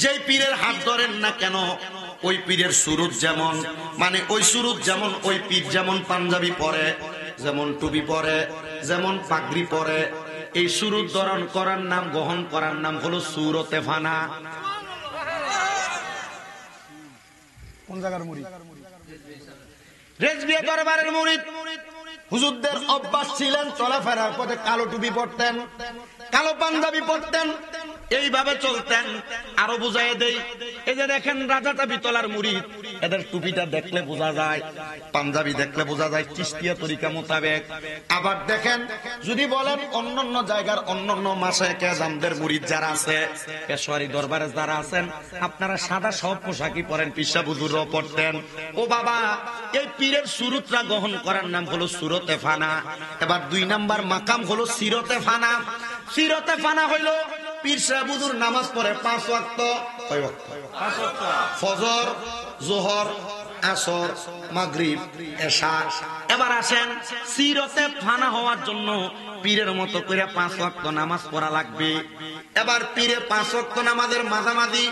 যেই পীরের হাত ধরেন না কেন ওই পীরের সুরত যেমন, মানে ওই সুরত যেমন, ওই পীর যেমন পাঞ্জাবি পরে, যেমন টুপি পরে, যেমন পাগড়ি পরে, এই সুরত ধারণ করার নাম, গ্রহণ করার নাম হলো সুরতে ফানা। কোন জায়গার মুরিদ? রেজবিয়া দরবারের মুরিদ। হুজুরদের অভ্যাস ছিলেন চলাফেরার পথে কালো টুপি পরতেন, কালো পাঞ্জাবি পরতেন, এইভাবে চলতেন। আরো বুঝাই দেই, এই যে দেখেন রাজা চাবিতলার মুরিদ, এদের টুপিটা দেখলে বোঝা যায়, পাঞ্জাবি দেখলে বোঝা যায় চিশতিয়া তরিকা মোতাবেক। আবার দেখেন যদি বলেন অন্যান্য জায়গার অন্যান্য মাশায়েখে আযমদের মুরিদ যারা আছে, পেশোয়ারি দরবারে যারা আছেন, আপনারা সাদা সব পোশাকই পরেন, পিসা হুজুরও পড়তেন। ও বাবা, এই পীরের সুরতরা গ্রহণ করার নাম হলো সুরতে ফানা। এবার 2 নাম্বার মাকাম হলো সিরতে ফানা। সিরতে ফানা হইলো পীর সাহেব হুজুর নামাজ পড়ে 5 ওয়াক্ত। কয় ওয়াক্ত? 5 ওয়াক্ত। ফজর, যোহর, আসর, মাগরিব, এশা। এবার আসেন, সিরতে ফানা হওয়ার জন্য পীরের মতো করে 5 ওয়াক্ত নামাজ পড়া লাগবে। এবার পীরে 5 ওয়াক্ত নামাজের মাঝামাঝি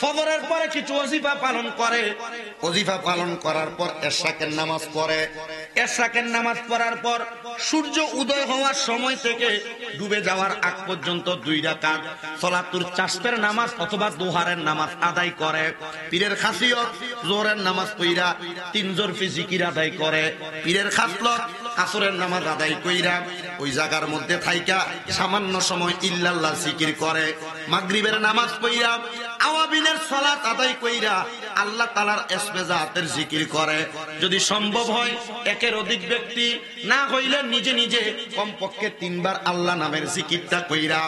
ফজরের পরে কিছু ওজিফা পালন করে, ওজিফা পালন করার পর এশাকের নামাজ পড়ে, এশাকের নামাজ পড়ার পর সূর্য উদয় হওয়ার সময় থেকে ডুবে যাওয়ার আগ পর্যন্ত 2 রাকাত সালাতুল চাশফের নামাজ অথবা দুহারের নামাজ আদায় করে। পীরের খাসিয়ত যোহরের নামাজ পড়া 3 জরফি জিকির আদায় করে। পীরের খাসলত আসরের নামাজ আদায় কইরা ওই জায়গার মধ্যে থাইকা সামান্য সময় ইল্লাল্লাহ জিকির করে। মাগরিবের নামাজ পড়া আওয়াবিনের সালাত আদায় কইরা আল্লাহ তাআলার ইসমে জাতের জিকির করে। যদি সম্ভব হয় একের অধিক ব্যক্তি, না হইলে নিজে নিজে কমপক্ষে 3 বার আল্লাহ নামের জিকিরটা কইরা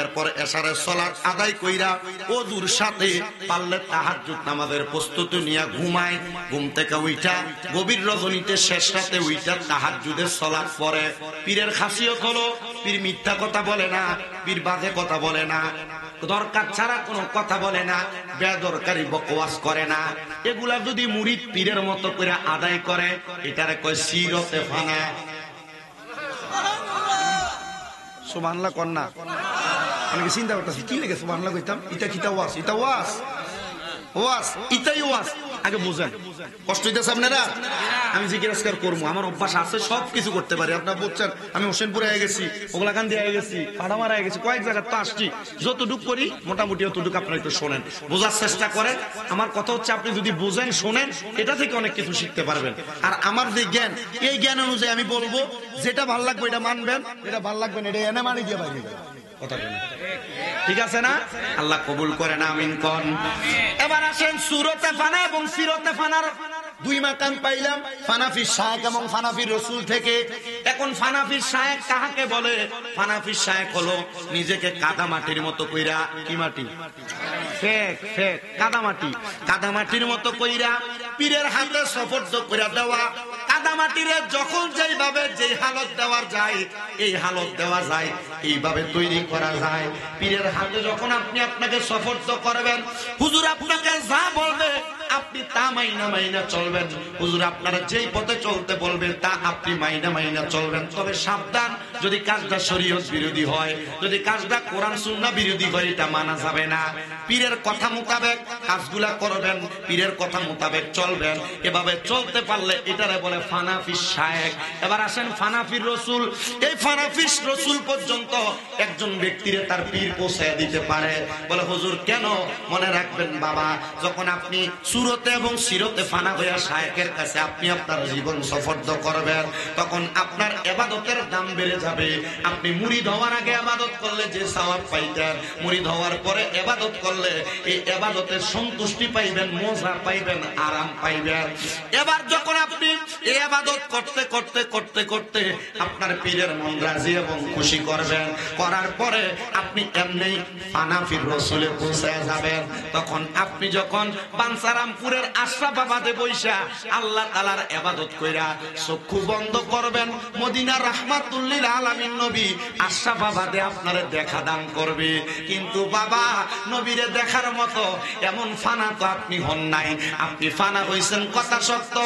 এরপর এশারের সালাত আদায় কইরা ওযুর সাথে পারলে তাহাজ্জুদ নামাজের প্রস্তুতি নিয়ে ঘুমায়। ঘুম থেকে উঠা গভীর রজনীতে শেষ রাতে উঠা তাহাজ্জুদের সালাত পড়ে। পীরের খাসিয়ত হলো পীর মিথ্যা কথা বলে না, পীর বাজে কথা বলে না, দরকার ছাড়া কোনো কথা বলে না, বেদরকারি বকওয়াস করে না। এগুলা যদি মুরিদ পীরের মতো করে আদায় করে, এটারে কয় সিরতে ফানা। সুবহানাল্লাহ কোন না? আমি চিন্তা করতেছি কি লাগে সুবহানাল্লাহ কইতাম, এটা কিতা ওয়াজ, এটা ওয়াজ, ওয়াজ, এটাই ওয়াজ। আগে বুঝেন, কষ্ট হইতেছে আপনারা? আমি জিকির আজকার করবো, আমার অভ্যাস আছে, সবকিছু করতে পারি। আপনারা বুঝছেন আমি হোসেনপুরে হয়ে গেছি, ওগলাকান দিয়ে হয়ে গেছি, পাড়ামারা হয়ে গেছি, কয়েক জায়গায় তো আসছি। যতটুকু করি মোটামুটি অতটুকু আপনারা একটু শোনেন, বোঝার চেষ্টা করেন। আমার কথা হচ্ছে আপনি যদি বুঝেন, শোনেন, এটা থেকে অনেক কিছু শিখতে পারবেন। আর আমার যে জ্ঞান, এই জ্ঞান অনুযায়ী আমি বলবো, যেটা ভাল লাগবে এটা মানবেন, এটা ভাল লাগবে না এটা এনে মানি দিয়ে বাইরে কথা বলেন। ঠিক আছে না? আল্লাহ কবুল করেন, আমিন কোন। এবার আসেন সুরতে ফানা এবং সিরতে ফানার 2 মাকাম পাইলাম, ফানাফি শায়েখ এবং ফানাফি রসুল থেকে। এখন ফানাফি শায়েখ কাহাকে বলে? ফানাফি শায়েখ হলো নিজেকে কাদামাটির মতো কইরা, কি মাটি? ফেক, ফেক, কাদামাটি, কাদামাটির মতো কইরা পীরের হাতে সুপর্দ কইরা দেওয়া। কাদামাটিরে যখন যেইভাবে যেই হালত দেওয়া যায়, এই হালত দেওয়া যায়, এইভাবে তৈরি করা যায়। পীরের হাতে যখন আপনি আপনাকে সুপর্দ করবেন, হুজুর আপনাকে যা বলবে আপনি তা মাইনা মাইনা চলবেন। হুজুর আপনারা যেই পথে চলতে বলবেন তা আপনি মাইনা মাইনা চলবেন। তবে সাবধান, যদি কাজটা শরীয়ত বিরোধী হয়, যদি কাজটা কোরআন সুন্নাহ বিরোধী হয়, এটা মানা যাবে না। পীরের কথা মোতাবেক কাজগুলা করবেন, পীরের কথা মোতাবেক চলবেন। এভাবে চলতে পারলে এটারে বলে ফানাফি শায়েখ। এবার আসেন ফানাফির রসুল। এই ফানাফির রসুল পর্যন্ত একজন ব্যক্তিরে তার পীর পৌঁছায় দিতে পারে। বলে হুজুর কেন? মনে রাখবেন বাবা, যখন আপনি সুরতে এবং সিরতে ফানা হইয়া শায়েখের কাছে আপনি আপনার জীবন সফর্দ করবেন, তখন আপনার ইবাদতের দাম বেড়ে যাবে। আপনি মুরিদ হওয়ার আগে ইবাদত করলে যে সওয়াব পাইতেন, মুরিদ হওয়ার পরে ইবাদত করলে এই ইবাদতের সন্তুষ্টি পাইবেন, মজা পাইবেন, আরাম পাইবেন। এবার যখন আপনি এই ইবাদত করতে করতে করতে করতে আপনার পীরের মন রাজি এবং খুশি করবেন, করার পরে আপনি এমনি ফানাফির রসুলে পৌঁছে যাবেন। তখন আপনি যখন বাঞ্ছারামপুরের আশরাফাবাদে বইসা আল্লাহ তাআলার ইবাদত কইরা চক্ষু বন্ধ করবেন, মদিনার রাহমাতুল লিল আলামিন নবী আশরাফাবাদে আপনারে দেখা দান করবে, কিন্তু বাবা নবীরে দেখার মতো এমন ফানা তো আপনি হন নাই। আপনি ফানা হইছেন কথা সত্য,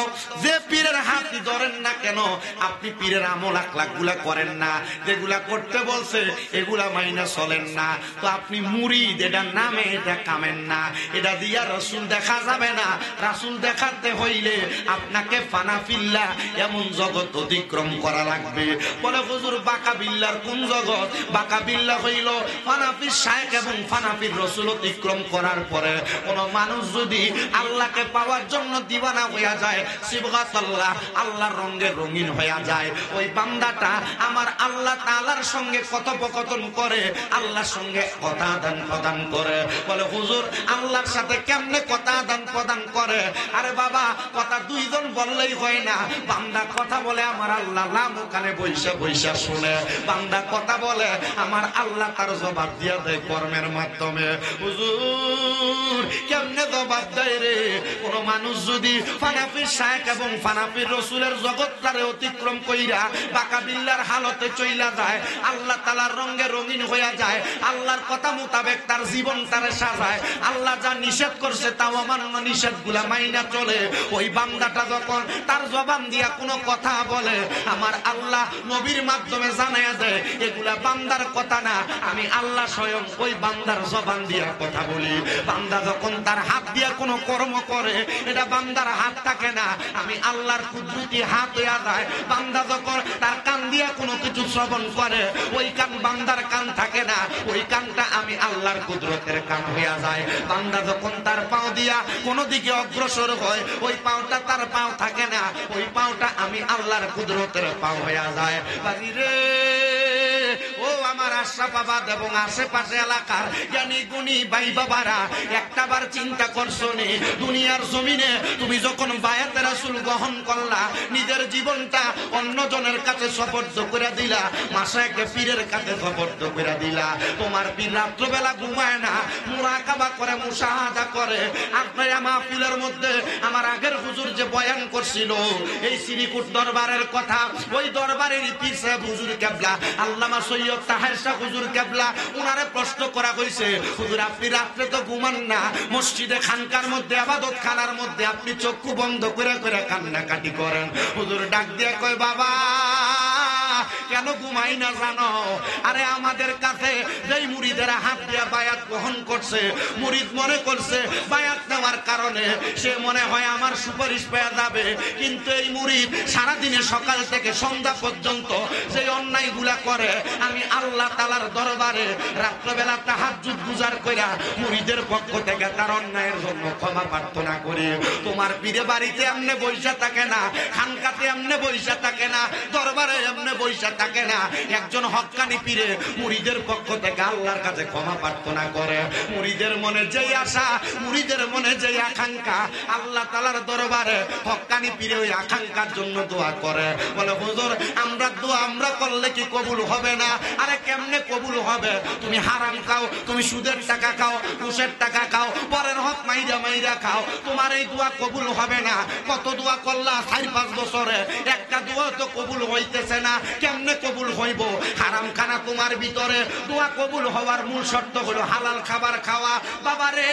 যে পীরের হাতই ধরেন না কেন আপনি পীরের আমল আখলাক গুলা করেন না, যেগুলা করতে বলছে এগুলা মাইনা চলেন না। তো আপনি মুরিদ, এটা নামে এটা কামেন না, এটা দিয়া রাসূল দেখা যাবে না। রাসূল দেখাতে হইলে আপনাকে ফানা ফিল্লা এমন জগৎ অতিক্রম করা লাগবে। বলে হুজুর বাঁকা বিল্লার কোন জগৎ? বাঁকা বিল্লা হইল ফানাফির শায়েখ এবং ফানাফির রাসূল অতিক্রম করার পরে কোন মানুষ যদি আল্লাহকে পাওয়ার জন্য দিওয়ানা হইয়া যায়, সিবগাতাল্লাহ আল্লাহর রঙে রঙিন হইয়া যায়, ওই বান্দাটা আমার আল্লাহ তাআলার সঙ্গে কথোপকথন করে, আল্লাহর সঙ্গে কথা আদান প্রদান করে। বলে হুজুর আল্লাহর সাথে কেমনে কথা আদান প্রদান করে? আরে বাবা কথা দুইজন বললেই হয় না, বান্দা কথা বলে আমার আল্লাহ লামুকানে বৈশা বৈশা শুনে, বান্দা কথা বলে আমার আল্লাহ তার জবাব দিয়া দেয় কর্মের মাধ্যমে। হুজুর কেমনে জবাব দেয় রে? কোন মানুষ যদি ফানাফির শায়েখ এবং ফানাফির রাসূলের জগৎটারে অতিক্রম কইরা বাঁকা বিল্লার হালতে চইলা যায়, আল্লাহ তাআলার রঙে রঙিন হইয়া যায়, আল্লাহর কথা মোতাবেক তার জীবন তারে সাজায়, আল্লাহ যা নিষেধ করছে তাও অমান্য নিষেধগুলা মাইনা চলে, ওই বান্দাটা যখন তার জবান দিয়া কোনো কথা বলে আমার আল্লাহ নবীর মাধ্যমে জানায়া দেয় এগুলা বান্দার কথা না, আমি আল্লাহ স্বয়ং ওই বান্দার জবান দিয়া কথা বলি। বান্দা যখন তার হাত দিয়া কোনো কর্ম করে এটা বান্দার হাত থাকে না, আমি আল্লাহর কুদরতি হাত হইয়া যায়। বান্দা যখন তার কান দিয়া কোনো কিছু শ্রবণ করে ওই কান বান্দার কান থাকে না, ওই কানটা আমি আল্লাহর কুদরতের কান হইয়া যায়। বান্দা যখন তার পাও দিয়া কোনো দিকে অগ্রসর হয় ওই পাওটা তার পাও থাকে না, ওই পাওটা আমি আল্লাহর কুদরতের পাও হইয়া যায়। বাজিরে ও আমার আশরাফাবাদ এবং আশেপাশে এলাকার জ্ঞানী গুণী ভাই বাবারা, একটাবার চিন্তা করছো নি দুনিয়ার জমিনে তুমি যখন বায়াতে রাসূল গ্রহণ করলা, নিজের জীবনটা অন্যজনের কাছে সুপর্দ করে দিলা, মাশায়েখে পীরের কাছে সুপর্দ করে দিলা। তোমার পীর রাত্রবেলা ঘুমায় না, মুরাকাবা করে, মুশাহাদা করে। আপনার মাহফিলের মধ্যে আমার আগের হুজুর যে বয়ান করছিল এই শ্রীকুট দরবারের কথা, ওই দরবারের পীর সাহেব হুজুর কেবলা আল্লামা সৈয়দ তাহের শাহ হুজুর কেবলা, উনারে প্রশ্ন করা হয়েছে হুজুর আপনি রাত্রে তো ঘুমান না, মসজিদে খানকার মধ্যে ইবাদত খানার মধ্যে আপনি চক্ষু বন্ধ করে করে কান্নাকাটি করেন। হুজুর ডাক দিয়ে কয় বাবা কেন ঘুমাই না জানো? আরে আমাদের কাছে যেই মুরিদেরা হাত দিয়া বায়াত গ্রহণ করছে, মুরিদ মনে করছে বায়াত নেওয়ার কারণে সে মনে হয় আমার সুপারিশ পেয়ে যাবে, কিন্তু এই মুরিদ সারাদিনে সকাল থেকে সন্ধ্যা পর্যন্ত যে অন্যায়গুলা করে আমি আল্লাহ তাআলার দরবারে রাত্রবেলা তাহাজ্জুদ গুজার কইরা মুরিদের পক্ষ থেকে তার অন্যায়ের জন্য ক্ষমা প্রার্থনা করি। তোমার পীরে বাড়িতে এমনি বইসা থাকে না, খানকাতে এমনি বইসা থাকে না, দরবারে এমনি বইসা থাকে না। একজন হক্কানি পীরে মুরিদের পক্ষ থেকে আল্লাহর কাছে ক্ষমা প্রার্থনা করে। মুরিদের মনে যেই আশা, মুরিদের মনে যেই আকাঙ্ক্ষা, আল্লাহ তাআলার দরবারে হক্কানি পীরে ওই আকাঙ্ক্ষার জন্য দোয়া করে। বলে হুজুর আমরা দোয়া আমরা করলে কি কবুল হবে না? আরে কেমনে কবুল হবে? তুমি হারাম খাও, তুমি সুদের টাকা খাও, ঘুষের টাকা খাও, পরের হক মাইরা মাইরা খাও, তোমার এই দোয়া কবুল হবে না। কত দোয়া করলা 4-5 বছরে, একটা দোয়া তো কবুল হইতেছে না, কেমনে কবুল হইব? হারাম খানা তোমার ভিতরে। দোয়া কবুল হওয়ার মূল শর্ত হলো হালাল খাবার খাওয়া। বাবারে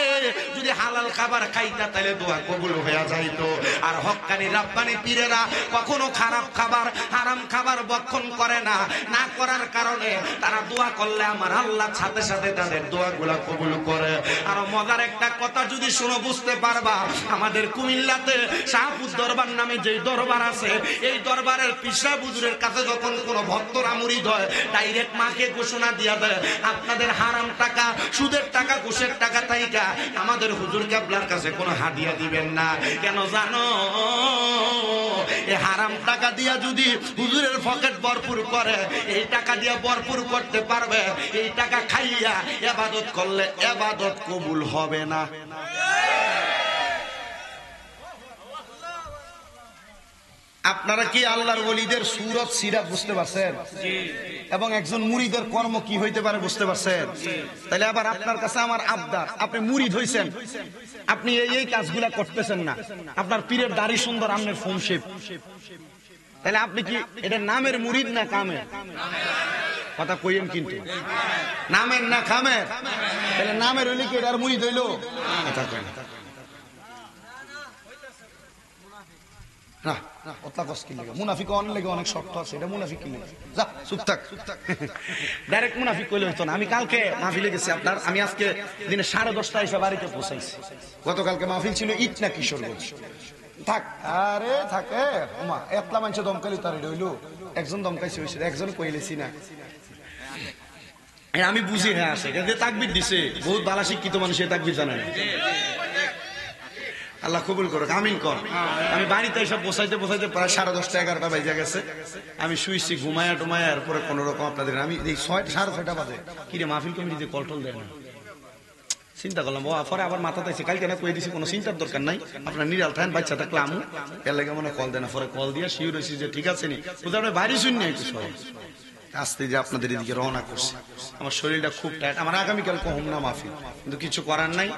যদি হালাল খাবার খাইতা তাহলে দোয়া কবুল হয়ে যাইতো। আর হক্কানি রাব্বানি পীরেরা কখনো খারাপ খাবার, হারাম খাবার ভক্ষণ করে না, না করার কারণে তারা দোয়া করলে আমার আল্লাহ সাথে সাথে তাদের দোয়াগুলা কবুল করে। আর মজার একটা কথা যদি শুনো বুঝতে পারবা, আমাদের কুমিল্লাতে শাহপুর দরবার নামে যে দরবার আছে, এই দরবারের পীর সাহেব হুজুরের কাছে যখন কোনো ভক্তরা মুরিদ হয় ডাইরেক্ট মাকে ঘোষণা দিয়া দেয় আপনাদের হারাম টাকা, সুদের টাকা, ঘুষের টাকা তাইকা আমাদের হুজুর কেবলার কাছে কোনো হাদিয়া দিবেন না। কেন জানো? এই হারাম টাকা দিয়া যদি হুজুরের পকেট ভরপুর করে, এই টাকা দিয়া ভরপুর করতে পারবে, এই টাকা খাইয়া ইবাদত করলে ইবাদত কবুল হবে না। আপনারা কি আল্লাহর ওলিদের সুরত সিরাত বুঝতে পারছেন? এবং একজন মুরিদের কর্ম কি হইতে পারে বুঝতে পারছেন? তাহলে আবার আপনার কাছে আমার আবদার, আপনি মুরিদ হইছেন, আপনি এই কাজগুলা করতেছেন না, আপনার পীরের দাড়ি সুন্দর, আপনার ফোন শেপ, তাহলে আপনি কি এটা নামের মুরিদ না কামের? কথা কইেন কিন্তু নামের না কামের? তাহলে নামের হইলে কি এটার মুরিদ হইলো? কথা কই না, ওটা কষ্ট কি লাগে? মুনাফিক অনেক শক্ত আছে, এটা মুনাফিক কি লাগে? যা চুপ থাক, ডাইরেক্ট মুনাফিক কইলে হইতো না। আমি কালকে মাহফিলে গেছি আপনার, আমি আজকে দিনে 10:30 এসে বাড়িতে পৌঁছাইছি। গতকালকে মাহফিল ছিল ঈদ না কিশোরগঞ্জ। থাক আরে থাকে ওমা এতলা মানুষ দমকালি তার হইলো, একজন দমকাইছে হয়েছে, একজন কইলেছি না। আমি বুঝি হ্যাঁ আসে তাকবির দিছে, বহুত বালা শিক্ষিত মানুষ তাকবির জানে না। আল্লাহ কবুল করুক, আমিন কর। আমি বাড়িতে এসব বসাইতে বসাইতে প্রায় 10:30 11টা বাজে গেছে। আমি শুইছি ঘুমায়া টুমায়া, এরপরে কোন রকম আপনাদের আমি এই 6:30 বাজে কিরে মাহফিল কমিটিতে কলটল দেয় না। চিন্তা করলাম পরে আবার মাথা তাইছে, কালকে না কয়ে দিছি কোনো চিন্তার দরকার নাই, আপনার নিরাল থাকেন, বাচ্চা থাকলে আমু এর লাগে মনে কল দেয় না। পরে কল দিয়ে শিওর হয়েছি যে ঠিক আছে নি, বুঝতে বাড়ি শুনি একটু সবাই আসতে যে আপনাদের এদিকে রওনা করছে। আমার শরীরটা খুব টাইট, আমার আগামীকাল কম না মাহফিল, কিন্তু কিছু করার নাই,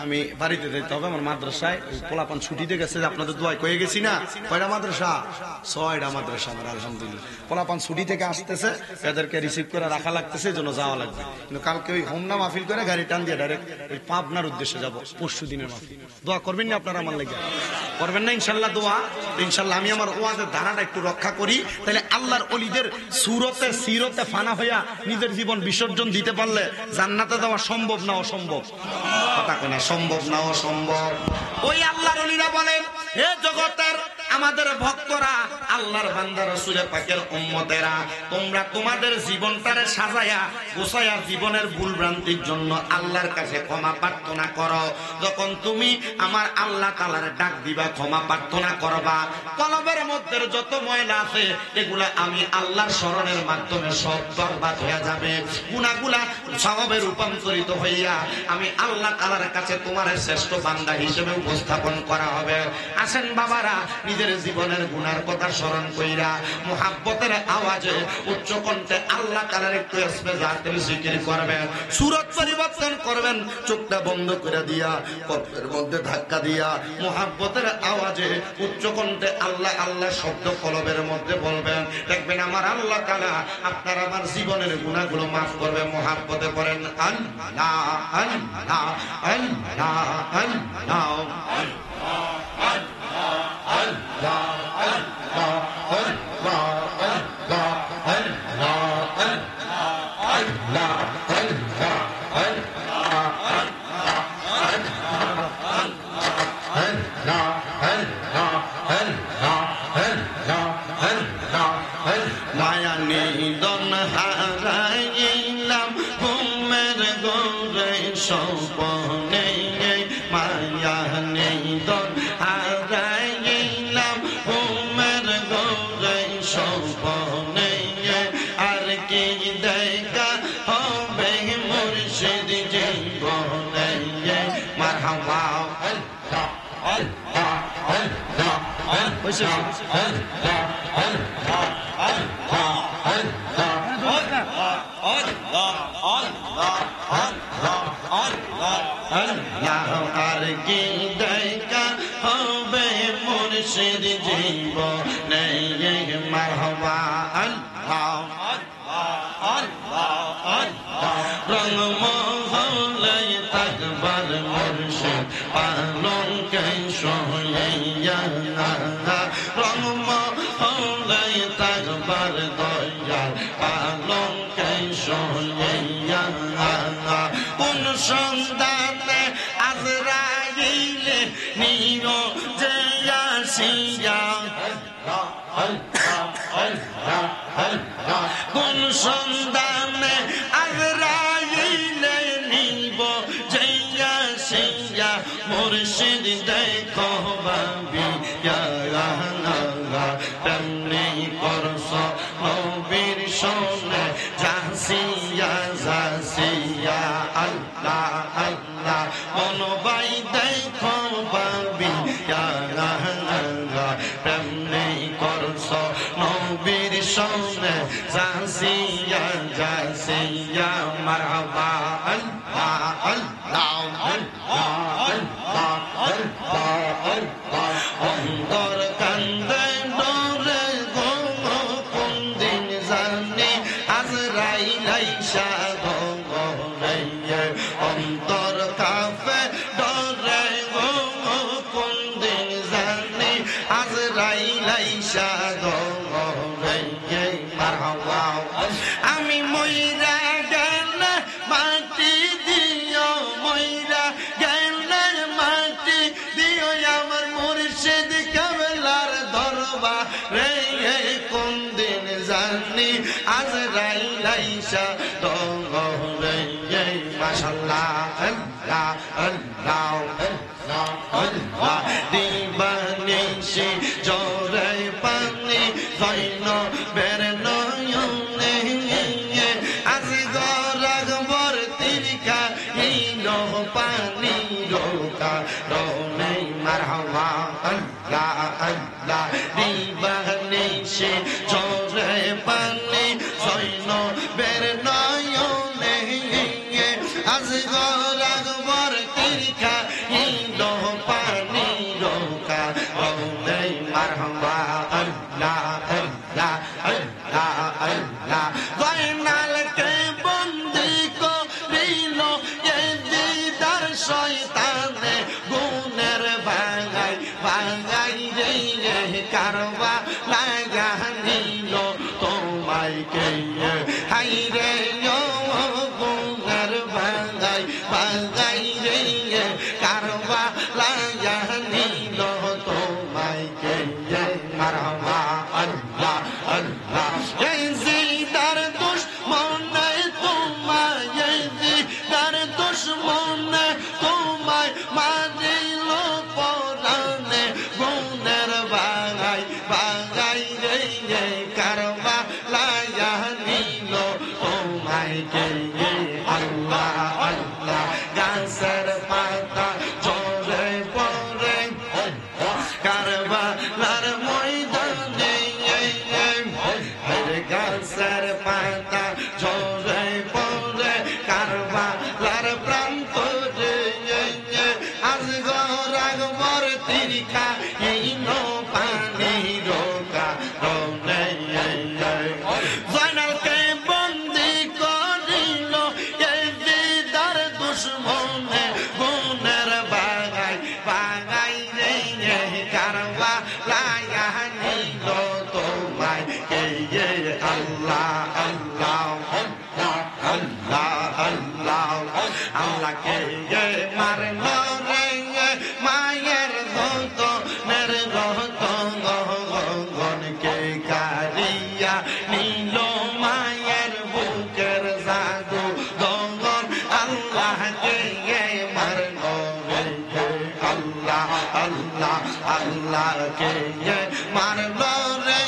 আমি বাড়িতে যেতে হবে। আমার মাদ্রাসায় পোলাপান ছুটিতে গেছে, আপনাদের দোয়ায় কয়ে গেছি না। কয়টা মাদ্রাসা? 6টা মাদ্রাসা আমার আলহামদুলিল্লাহ। পোলাপান ছুটি থেকে আসতেছে, এদেরকে রিসিভ করে রাখা লাগতেছে, এই জন্য যাওয়া লাগবে। কিন্তু কালকে ওই হোমনা মাহফিল করে গাড়ি টান দিয়ে ডাইরেক্ট ওই পাবনার উদ্দেশ্যে যাবো, পরশু দিনের মাহফিল। দোয়া করবেন না আপনারা আমার লেগে? করবেন না ইনশাল্লাহ দোয়া? ইনশাল্লাহ আমি আমার ওয়াজের ধারাটা একটু রক্ষা করি, তাহলে আল্লাহর ওলিদের সুরতে সিরতে ফানা হইয়া নিজের জীবন বিসর্জন দিতে পারলে জান্নাতে যাওয়া সম্ভব না অসম্ভব? কথা কই না, সম্ভব না অসম্ভব? ওই আল্লাহর ওলিরা বলেন, হে জগতের আমাদের ভক্তরা, আল্লাহর বান্দা রাসূল পাকের উম্মতেরা, তোমরা তোমাদের জীবনটারে সাজায়া গোছায়া জীবনের ভুল ভ্রান্তির জন্য আল্লাহর কাছে ক্ষমা প্রার্থনা করো। যখন তুমি আমার আল্লাহ তাআলার ডাক দিবা, ক্ষমা প্রার্থনা করবা, কলবের মধ্যে যত ময়লা আছে এগুলা আমি আল্লাহর স্মরণের মাধ্যমে সব বরবাদ হয়ে যাবে। গুনাহগুলা সওয়াবে রূপান্তরিত হইয়া আমি আল্লাহ তাআলার কাছে তোমার শ্রেষ্ঠ বান্দা হিসেবে উপস্থাপন করা হবে। আসেন বাবারা, নিজের জীবনের গুনার কথা স্মরণ কইরা মুহাব্বতের আওয়াজে উচ্চ কণ্ঠে আল্লাহ তাআলার একটু ইসমিজাতের জিকির করবেন, সুরত পরিবর্তন করবেন, চোখটা বন্ধ করে দিয়া কল্পের মধ্যে ধাক্কা দিয়া মুহাব্বতের আওয়াজে উচ্চ কণ্ঠে আল্লাহ আল্লাহ শব্দ কলবের মধ্যে বলবেন। দেখবেন আমার আল্লাহ তাআলা আপনার আমার জীবনের গুনাহগুলো মাফ করবে। মুহাব্বতে পড়েন আল্লাহ আল্লাহ আল্লাহ আল্লাহ মায়া নিদন হারাইলাম ঘুমের গোরে স্বপ্নে, মায়া নিদন হারাইলাম ঘুমের গোরে স্বপ্নে, আর কি দেখা হবে মুর্শিদ জীবনে। মারহাবা আর কি দেখা হবে মুর্শিদ জীবনে। মারহাবা আল্লাহ রং মহলে তাকবার মুর্শিদ পালন কে সোয়া, রং মহলে তাকবার দয়াল পালন কে সোয়া। কোন সন্তানে আজরাইলে নিও যে আসিয়া, কোন সন্তানে আজরাইলে নিব যে আসিয়া, মুর্শিদ দেখো ভাবিয়া তেমনি করছ নবীর সনে জাসিয়া জাসিয়া। আল্লাহ আল্লাহ মনোবাই দেখো ভাবিয়া তেমনি করছ নবীর সনে জাসিয়া জাসিয়া। মারহাবা আল্লাহ আল্লাহ আল্লাহ আল্লাহ। অন্তর কান্দে ডরে গো আজরাইল আইসা দরে মাশাআল্লাহ আল্লাহ আল্লাহ আল্লাহ দিবানিশি জরে পানি জৈন বের নয়নে আজগর আকবর তিরকা ইনো পানি রোকা রনে মারহাবা আল্লাহ আল্লাহ দিবানিশি জরে পানি জৈন বের নয়নে আজগর আকবর তিরকা ইনো পানি রোকা রনে মারহাবা আল্লাহ আল্লাহ আল্লাহ আল্লাহ জয়নালকে বন্দি করিল এই দিদার শয়তানে গুণের ভাঙাই ভাঙাই রে কারবা লাগা নিল তোমায় কে হাই রে গুণের ভাঙাই ভাঙাই রে কারবা লাগা নিল তোমায় কে মারহাবা আল্লাহ আল্লাহ এই জিদার দুশমনে তোমায় এই জিদার দুশমনে তোমায় মারিল পরানে গুণের ভাঙাই ভাঙাই রে কারবা লাগা নিল তোমায় কে আল্লাহ আল্লাহ গাছের পাতা ঝরে পড়ে কারবালার ময়দানে গাছের পাতা ঝরে পড়ে কারবালার প্রান্তরে আজগর আকবর তিরকা ইনো পানি রোকা রনে জয়নালকে বন্দি করিল এই দিদার দুশমনে গুণের বাগাই বাগাই রে কারবা লাগা নিল তোমায় কে আল্লাহ আল্লাহ আল্লাহ আল্লাহ আল্লাহ কে মারল রে মায়ের ধত নের রত গগন কে কারিয়া নিল মায়ের বুকের জাদু গগন আল্লাহ কে মারল রে আল্লাহ আল্লাহ আল্লাহ কে মারল রে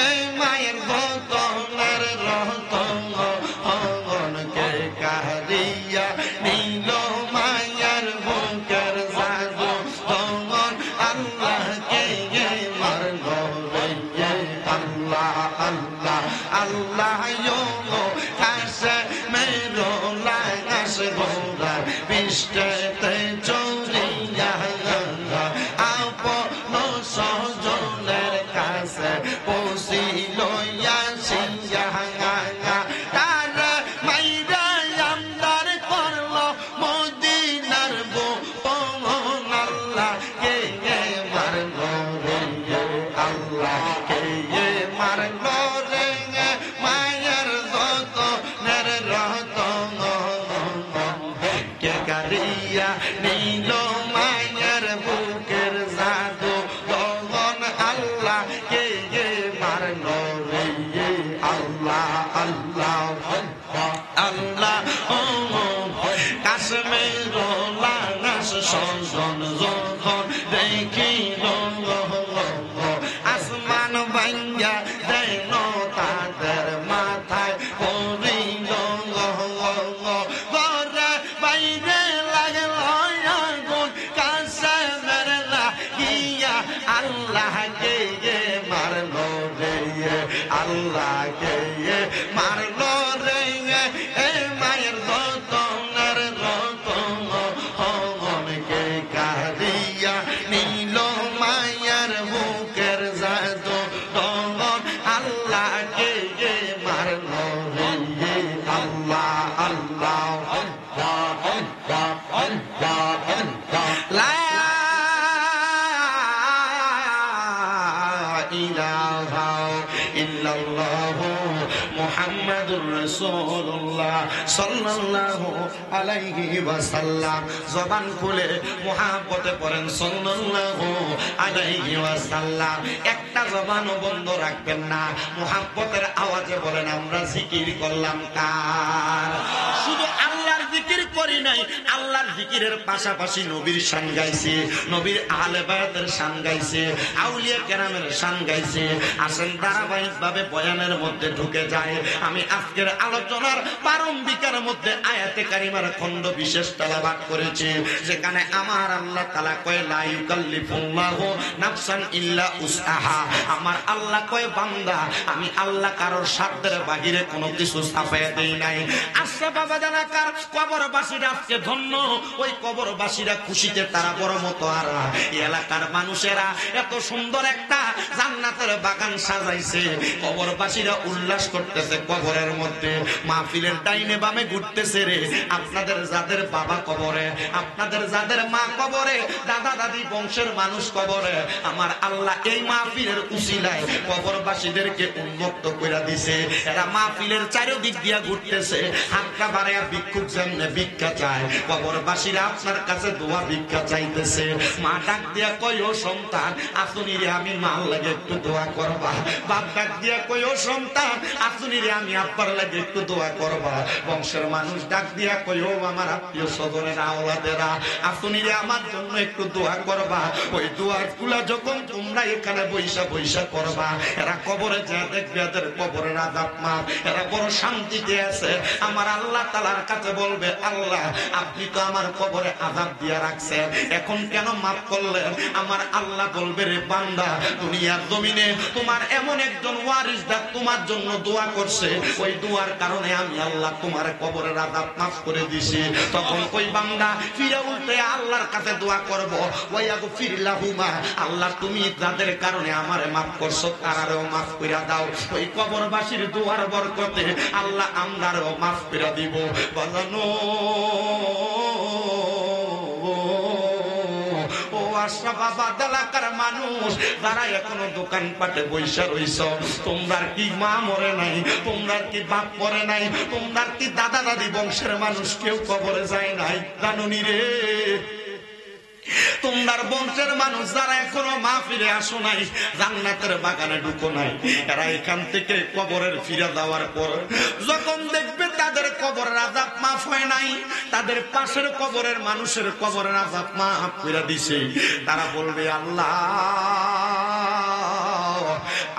এই মায়ের ধত নের রত গগন কে কারিয়া নিল মায়ের বুকের জাদু গগন আল্লাহ কে মারল রে আল্লাহ আল্লাহ আল্লাহ ইয়ো কাছে মেরো লাগাস গোরা বিষ্টেতে চৌরিয়া আপন সজনের কাছে পৌঁছিল আসিয়া তার মাইরা আমদার করল মদিনার বোন আল্লাহ কে মারল রে আল্লাহ কে মারল রে মায়ের যত নের রত কে কারিয়া নিল মায়ের বুকের জাদু গগন আল্লাহ কে মারল রে আল্লাহ আল্লাহ আল্লাহ কাশ্মীর লাগাস সজন যখন দেখিল আসমান ভাঙ্গা দেন তাদের মাথায় পড়িল ঘরে বাইরে লাগল আগুন কাছে মেরলা গিয়া আল্লাহ কে মারল রে আল্লাহ কে মারল রে এ মায়ের দতনের রতন হন কে কারিয়া নিল মায়ের বুকের জাদু গগন আল্লাহ কে মারল রে আল্লাহ আল্লাহ লা ইলাহা ইল্লাল্লাহ মুহাম্মাদুর রাসূলুল্লাহ সাল্লাল্লাহু আলাইহি ওয়াসাল্লাম। জবান খুলে মুহাব্বতে পড়েন সাল্লাল্লাহু আলাইহি ওয়াসাল্লাম। একটা জবানও বন্ধ রাখবেন না, মুহাব্বতের আওয়াজে বলেন আমরা জিকির করলাম কার? শুধু আল্লাহর জিকির করি নাই, আল্লাহর জিকিরের পাশাপাশি নবীর শান গাইছে, নবীর আহলে বায়াতের শান গাইছে, আউলিয়া কেরামের শান গাইছে। আসেন ধারাবাহিকভাবে বয়ানের মধ্যে ঢুকে যায়। আমি আজকের আলোচনার প্রারম্ভিকের মধ্যে আয়াতে কারিমার খণ্ড বিশেষ তেলাওয়াত করেছি, যেখানে আমার আল্লাহ তাআলা কয় লা ইউকাল্লিফুল্লাহু নাফসান ইল্লা উসআহা। আমার আল্লাহ কয় বান্দা আমি আল্লাহ কারোর সাধ্যের বাহিরে কোনো কিছু চাপায়া দেই নাই। আচ্ছা বাবা জানাকার কবরবাসীরা আজকে ধন্য, ওই কবরবাসীরা খুশিতে তারা বড় মতোয়ারা। এলাকার মানুষেরা এত সুন্দর একটা জান্নাতের বাগান সাজাইছে, কবরবাসীরা উল্লাস করতেছে কবরের মধ্যে, মাহফিলের ডাইনে বামে ঘুরতেছে রে। আপনাদের যাদের বাবা কবরে, আপনাদের যাদের মা কবরে, দাদা দাদি বংশের মানুষ কবরে, আমার আল্লাহ এই মাহফিলের উসিলায় কবরবাসীদেরকে উন্মুক্ত করে দিছে। এরা মাহফিলের চারিদিক দিয়া ঘুরতেছে, হাতটা বাড়াইয়া ভিক্ষুক যেমনে ভিক্ষা চায়, কবরবাসীরা আপনার কাছে দোয়া ভিক্ষা চাইতেছে। মা ডাক দিয়া কয় ও সন্তান আসুনি রে আমি মার লাগে একটু দোয়া করবা। বাপ ডাক দিয়া কয় ও সন্তান আসুনি রে আমি আব্বার লাগে একটু দোয়া করবা। বংশের মানুষ ডাক দিয়া কয় ও আমার আত্মীয় স্বজনের আওলাদেরা আসুনি রে আমার জন্য একটু দোয়া করবা। ওই দোয়ার গুলা যখন তোমরা এখানে বৈশা বৈশা করবা, এরা কবরে যা দেখবে এদের কবরের আযাব মাফ, এরা বড় শান্তিতে আছে। আমার আল্লাহ তাআলার কাছে বলবে আল্লাহ আপনি তো আমার কবরে আযাব দিয়া রাখছেন, এখন কেন মাফ করলেন? আমার আল্লাহ বলবে রে বান্দা দুনিয়ার জমিনে তোমার এমন একজন ওয়ারিসদার তোমার জন্য দোয়া করছে, ওই দোয়ার কারণে আমি আল্লাহ তোমার কবরের আযাব মাফ করে দিছি। তখন ওই বান্দা ফিরে উঠে আল্লাহর কাছে দোয়া করব ওয়াগফির লাহুমা, আল্লাহ তুমি যাদের কারণে আমারে মাফ করছো তারারেও মাফ করে দাও। ওই কবরবাসীর দোয়ার বরকতে আল্লাহ আমরাও মাফ করে দিব। বাজানো বাবা এলাকার মানুষ যারা এখনো দোকান পাটে বৈশা রইছ, তোমরা কি মা মরে নাই, তোমরা কি বাপ মরে নাই, তোমরা কি দাদা দাদি বংশের মানুষ কেউ কবরে যায় নাই? জানুনি রে তোমার বংশের মানুষ যারা এখনো মা ফিরে আসো নাই, জান্নাতের বাগানে ঢুকো নাই, এরা এখান থেকে কবরের ফিরে যাওয়ার পর যখন দেখবে তাদের কবরের আযাব মাফ হয় নাই, তাদের পাশের কবরের মানুষের কবরের আযাব মাফ করে দিছে, তারা বলবে আল্লাহ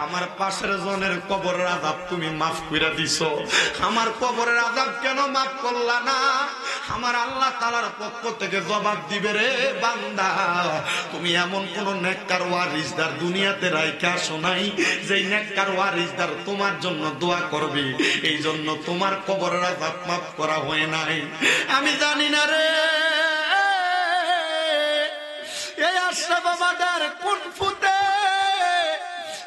আমার পাশের জনের কবরের আযাব তুমি মাফ করে দিছো, আমার কবরের আযাব কেন মাফ করলা না? আমার আল্লাহ তাআলার পক্ষ থেকে জবাব দিবে রে বান্দা তুমি এমন কোন নেককার ওয়ারিসদার দুনিয়াতে রাইখা আসো নাই যেই নেককার ওয়ারিসদার তোমার জন্য দোয়া করবে, এই জন্য তোমার কবরের আযাব মাফ করা হয় নাই। আমি জানি না রে এই আশা বাবাদার কোন ফুটে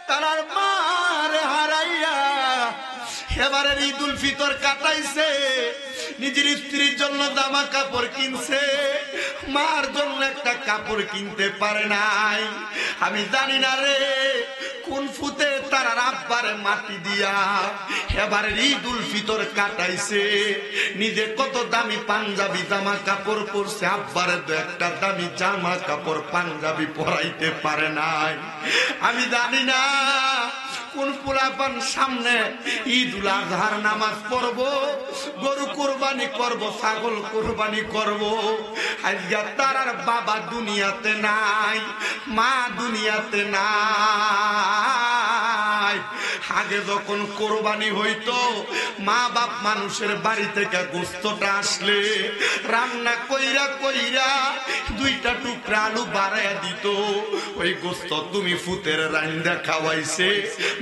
তার মার হারাইয়া এবারের ঈদুল ফিতর কাটাইছে, নিজের স্ত্রীর জন্য জামা কাপড় কিনছে, মার জন্য একটা কাপড় কিনতে পারে নাই। আমি জানি না রে কোন ফুতে তার আব্বারে মাটি দিয়া এবারের ঈদুল ফিতর কাটাইছে, নিজে কত দামি পাঞ্জাবি জামা কাপড় পরছে, আব্বারে তো একটা দামি জামা কাপড় পাঞ্জাবি পরাইতে পারে নাই। আমি জানি না কোন পোলাপান সামনে ঈদুল আজহার নামাজ পড়বো, গরু কোরবানি করব, ছাগল কোরবানি করব, আজকে তার আর বাবা দুনিয়াতে নাই, মা দুনিয়াতে নাই। আগে যখন কোরবানি হইতো মা বাপ মানুষের বাড়ি থেকে গোস্তটা আসলে রান্না কইরা কইরা দুইটা টুকরা আলু বাড়াইয়া দিত, ওই গোস্ত তুমি ফুতের রান্দা খাওয়াইছে,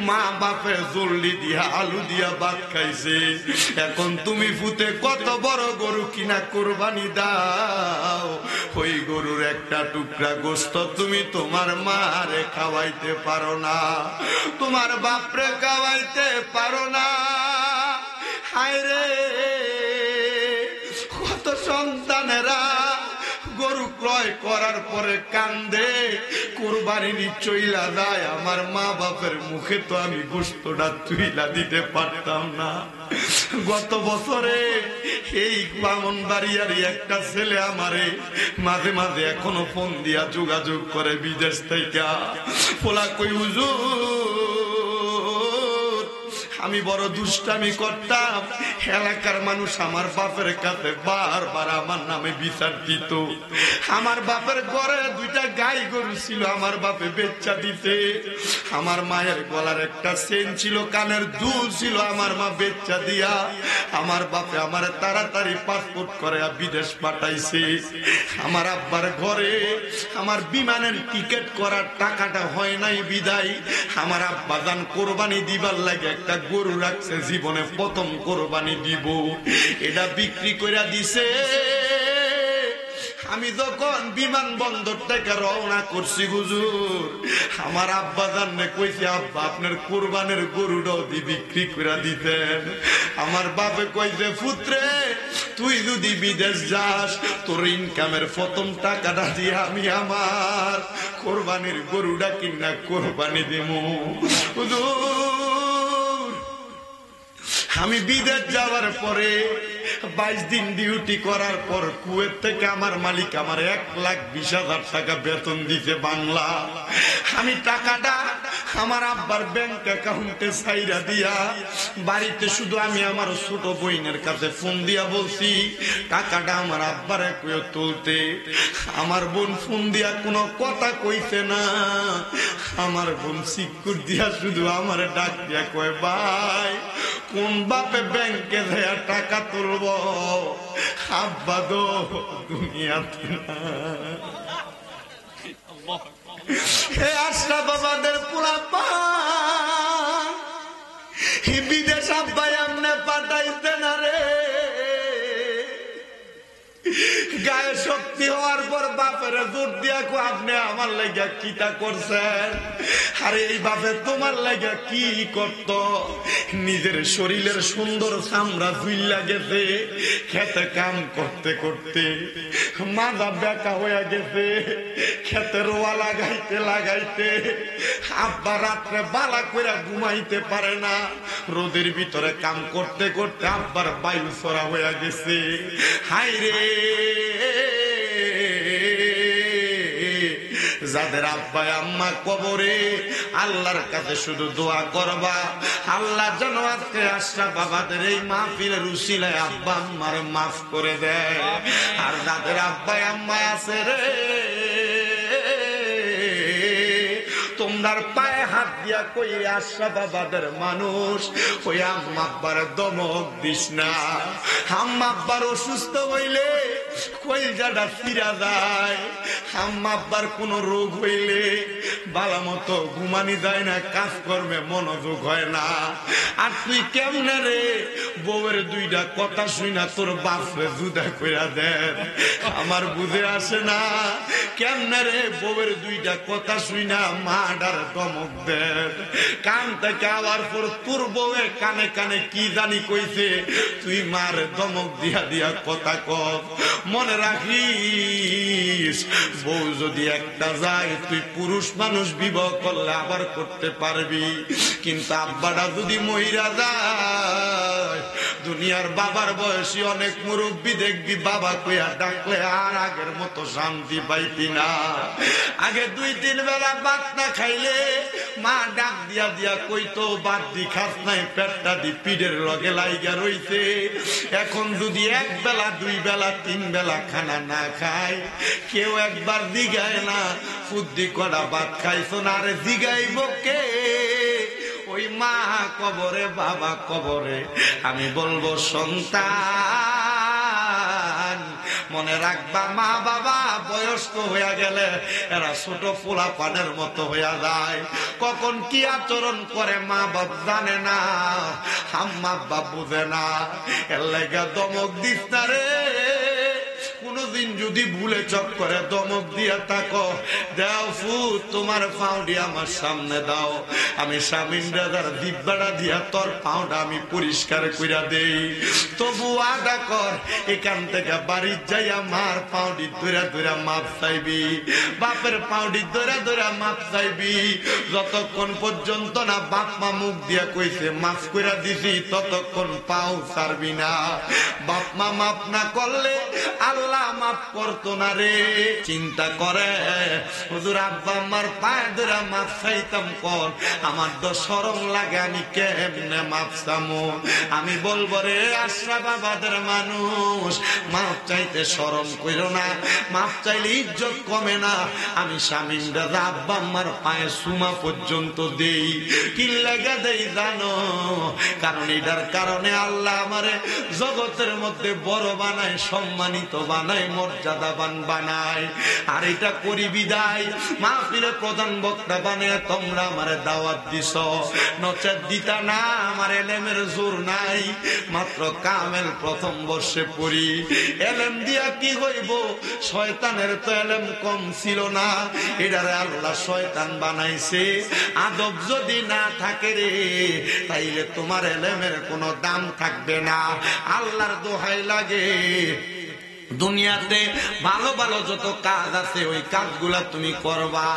মা বাপে জল্লি দিয়া আলু দিয়া ভাত খাইছে। এখন তুমি ফুতে কত বড় গরু কিনা কোরবানি দাও, ওই গরুর একটা টুকরা গোস্ত তুমি তোমার মারে খাওয়াইতে পারো না, তোমার বাপরে খাওয়াইতে পারো না। হায় রে কত সন্তানেরা গরু ক্রয় করার পরে কান্দে, কুরবানি চইলা যায়, আমার মা বাপের মুখে তো আমি গোশতটা তুইলা দিতে পারতাম না। গত বছরে এই ব্রাহ্মণবাড়িয়ারই একটা ছেলে আমারে মাঝে মাঝে এখনো ফোন দিয়া যোগাযোগ করে বিদেশ থেকে। পোলা কই হুজুর, আমি বড় দুষ্টামি করতাম, এলাকার মানুষ আমার বাপের কাছে বারবার আমার নামে বিচার দিত। আমার বাপের ঘরে দুইটা গাই গরু ছিল, আমার বাপে বেচ্চা দিতে। আমার মায়ের গলার একটা চেন ছিল, কানের দুল ছিল, আমার মা বেচ্চা দিয়া আমার বাপে আমার তাড়াতাড়ি পাসপোর্ট করে বিদেশ পাঠাইছে। আমার আব্বার ঘরে আমার বিমানের টিকিট করার টাকাটা হয় নাই বিদায় আমার আব্বা জান কোরবানি দিবার লাগে একটা গরু রাখছে, জীবনে প্রথম কোরবানি দিব, এটা বিক্রি করে দিছে। আমি যখন বিমানবন্দর থেকে রওনা করছি হুজুর, আমার আব্বা জানলে কইছে আব্বা আপনার কোরবানের গরুটাও বিক্রি করে দিতেন। আমার বাপে কইছে পুত্রে তুই যদি বিদেশ যাস তোর ইনকামের প্রথম টাকাটা দিয়ে আমি আমার কোরবানির গরুটা কিনা কোরবানি দিমু। হুজুর আমি বিদেশ যাওয়ার পরে 22 দিন ডিউটি করার পর কুয়েত থেকে আমার মালিক আমার 1,20,000 টাকা বেতন দিতে বাংলা। আমি টাকাটা আমার আব্বার ব্যাংক অ্যাকাউন্টে ছাইরা দিয়া বাড়িতে শুধু আমি আমার ছোট বোনের কাছে ফোন দিয়া বলছি টাকাটা আমার আব্বারে কইও তুলতে। আমার বোন ফোন দিয়া কোনো কথা কইছে না, আমার বোন সিকুর দিয়া শুধু আমার ডাক দিয়া কয় ভাই কোন বাপে ব্যাংকে দেয়া টাকা তুলব, আব্বা দো দুনিয়াতে না। হে আশরা বাবাদের পোলাপা বিদেশ আব্বাই আমনে পাঠাইতে না রে। গায়ে শক্তি হওয়ার পর বাপের জোর দিয়া আপনি আমার লাগিয়া কিটা করছেন, আরে এই বাপে তোমার লাগিয়া কি করত? নিজের শরীরের সুন্দর চামড়া ঝুইলা গেছে, খেতে কাম করতে করতে মাথা বেঁকা হয়ে গেছে, খেতে রোয়া লাগাইতে লাগাইতে আব্বা রাত্রে বালা করে ঘুমাইতে পারে না, রোদের ভিতরে কাম করতে করতে আব্বার বায়ু ছড়া হয়ে গেছে। হাই রে যাদের আব্বা আম্মা কবরে আল্লাহর কাছে শুধু দোয়া করবা আল্লাহ যেন আজকে আশরাফ বাবাদের এই মাহফিলের উসিলায় আব্বা আম্মার মাফ করে দেয়। আর যাদের আব্বা আম্মা আছে রে তোমরার পায়ে হাত দিয়া কই আশরাফ বাবাদের মানুষ ওই আম্মা আব্বার দমক দিস না। আম্মা আব্বার অসুস্থ হইলে কইজাটা ফিরা যায়, আম্মা আব্বার কোন রোগ হইলে বালা মতো ঘুমানি যায় না, কাজ করবে মনোযোগ হয় না। আর তুই কেমনে রে বউয়ের দুইটা কথা শুই না তোর বাপরে জুদা কইরা দেন, আমার বুঝে আসে না। কেমনে রে বউয়ের দুইটা কথা শুই না মাডার দমক দেন, কান থেকে আবার পর তোর বউয়ে কানে কানে কি জানি কইছে, তুই মার দমক দিয়া দিয়া কথা কর। মনে রাখিস বউ যদি একটা যায় তুই পুরুষ মানুষ বিবাহ করলে আবার করতে পারবি, কিন্তু আব্বাটা যদি মহিলা যায় দুনিয়ার বাবার বয়সী অনেক মুরব্বী দেখবি বাবা কইয়া ডাকলে আর আগের মতো শান্তি পাইতি না। আগে 2-3 বেলা ভাত না খাইলে মা ডাক দিয়া দিয়া কইতো ভাত দি খাস নাই, পেটটা দি পিঠের লগে লাইগা রইছে। এখন যদি 1 বেলা 2 বেলা 3 বেলা খানা না খায় কেউ একবার দিগায় না ফুদ্দি করা ভাত খাইছো না, আরে দিগাইব কে? ওই মা কবরে বাবা কবরে। আমি বলবো সন্তান মনে রাখবা মা বাবা বয়স্ক হইয়া গেলে এরা ছোট পোলা পানের মতো হইয়া যায়, কখন কি আচরণ করে মা বাপ জানে না, আম্মা বাপ বুঝে না। এর লাগা দমক দিস না রে, কোন কোনদিন যদি ভুলে চক করে দমক দিয়া তাকো, দাও ফু তোমার পাউডি আমার সামনে দাও, আমি স্বামীন দাদার দিব্যাটা দিয়া তোর পাউডা আমি পরিষ্কার কইরা দেই। তবু আদা কর এখান থেকে বাড়ি যাইয়া মার পাউডি ধরে ধরে মাপ চাইবি, বাপের পাউডি ধরে ধরে মাপ চাইবি। যতক্ষণ পর্যন্ত না বাপ মা মুখ দিয়া কইছে মাফ কইরা দিছি, ততক্ষণ পাও ছাড়বি না। বাপ মা মাফ না করলে আল্লাহ মাফ করতো না রে। চিন্তা করে হুজুর আব্বা আমার পায়ে ধরে মাফ চাইতাম কর, আমার তো শরম লাগে আমি কেমনে মাফ চামো। আমি বলবো রে আশরাফাবাদের মানুষ, মাফ চাইতে শরম কইরো না, মাফ চাইলে ইজ্জত কমে না। আমি স্বামীন দাদা আব্বা আমার পায়ে সুমা পর্যন্ত দেই, কি লাগা দেই জানো? কারণ এটার কারণে আল্লাহ আমারে জগতের মধ্যে বড় বানায়, সম্মানিত বানায়, মর্যাদাবান বানায়। আর এটা করি বিদায় মাহফিলে প্রধান বক্তা বানিয়ে তোমরা আমারে দাওয়াত দিছ, নচেত দিতা না। আমার এলেমের জোর নাই, মাত্র কামেল প্রথম বর্ষে পড়ি। এলেম দিয়া কি হইব? শয়তানের তো এলেম কম ছিল না, এটারে আল্লাহ শয়তান বানাইছে। আদব যদি না থাকে রে, তাইলে তোমার এলেমের কোনো দাম থাকবে না। আল্লাহর দোহাই লাগে, দুনিয়াতে ভালো ভালো যত কাজ আছে ওই কাজগুলা তুমি করবা।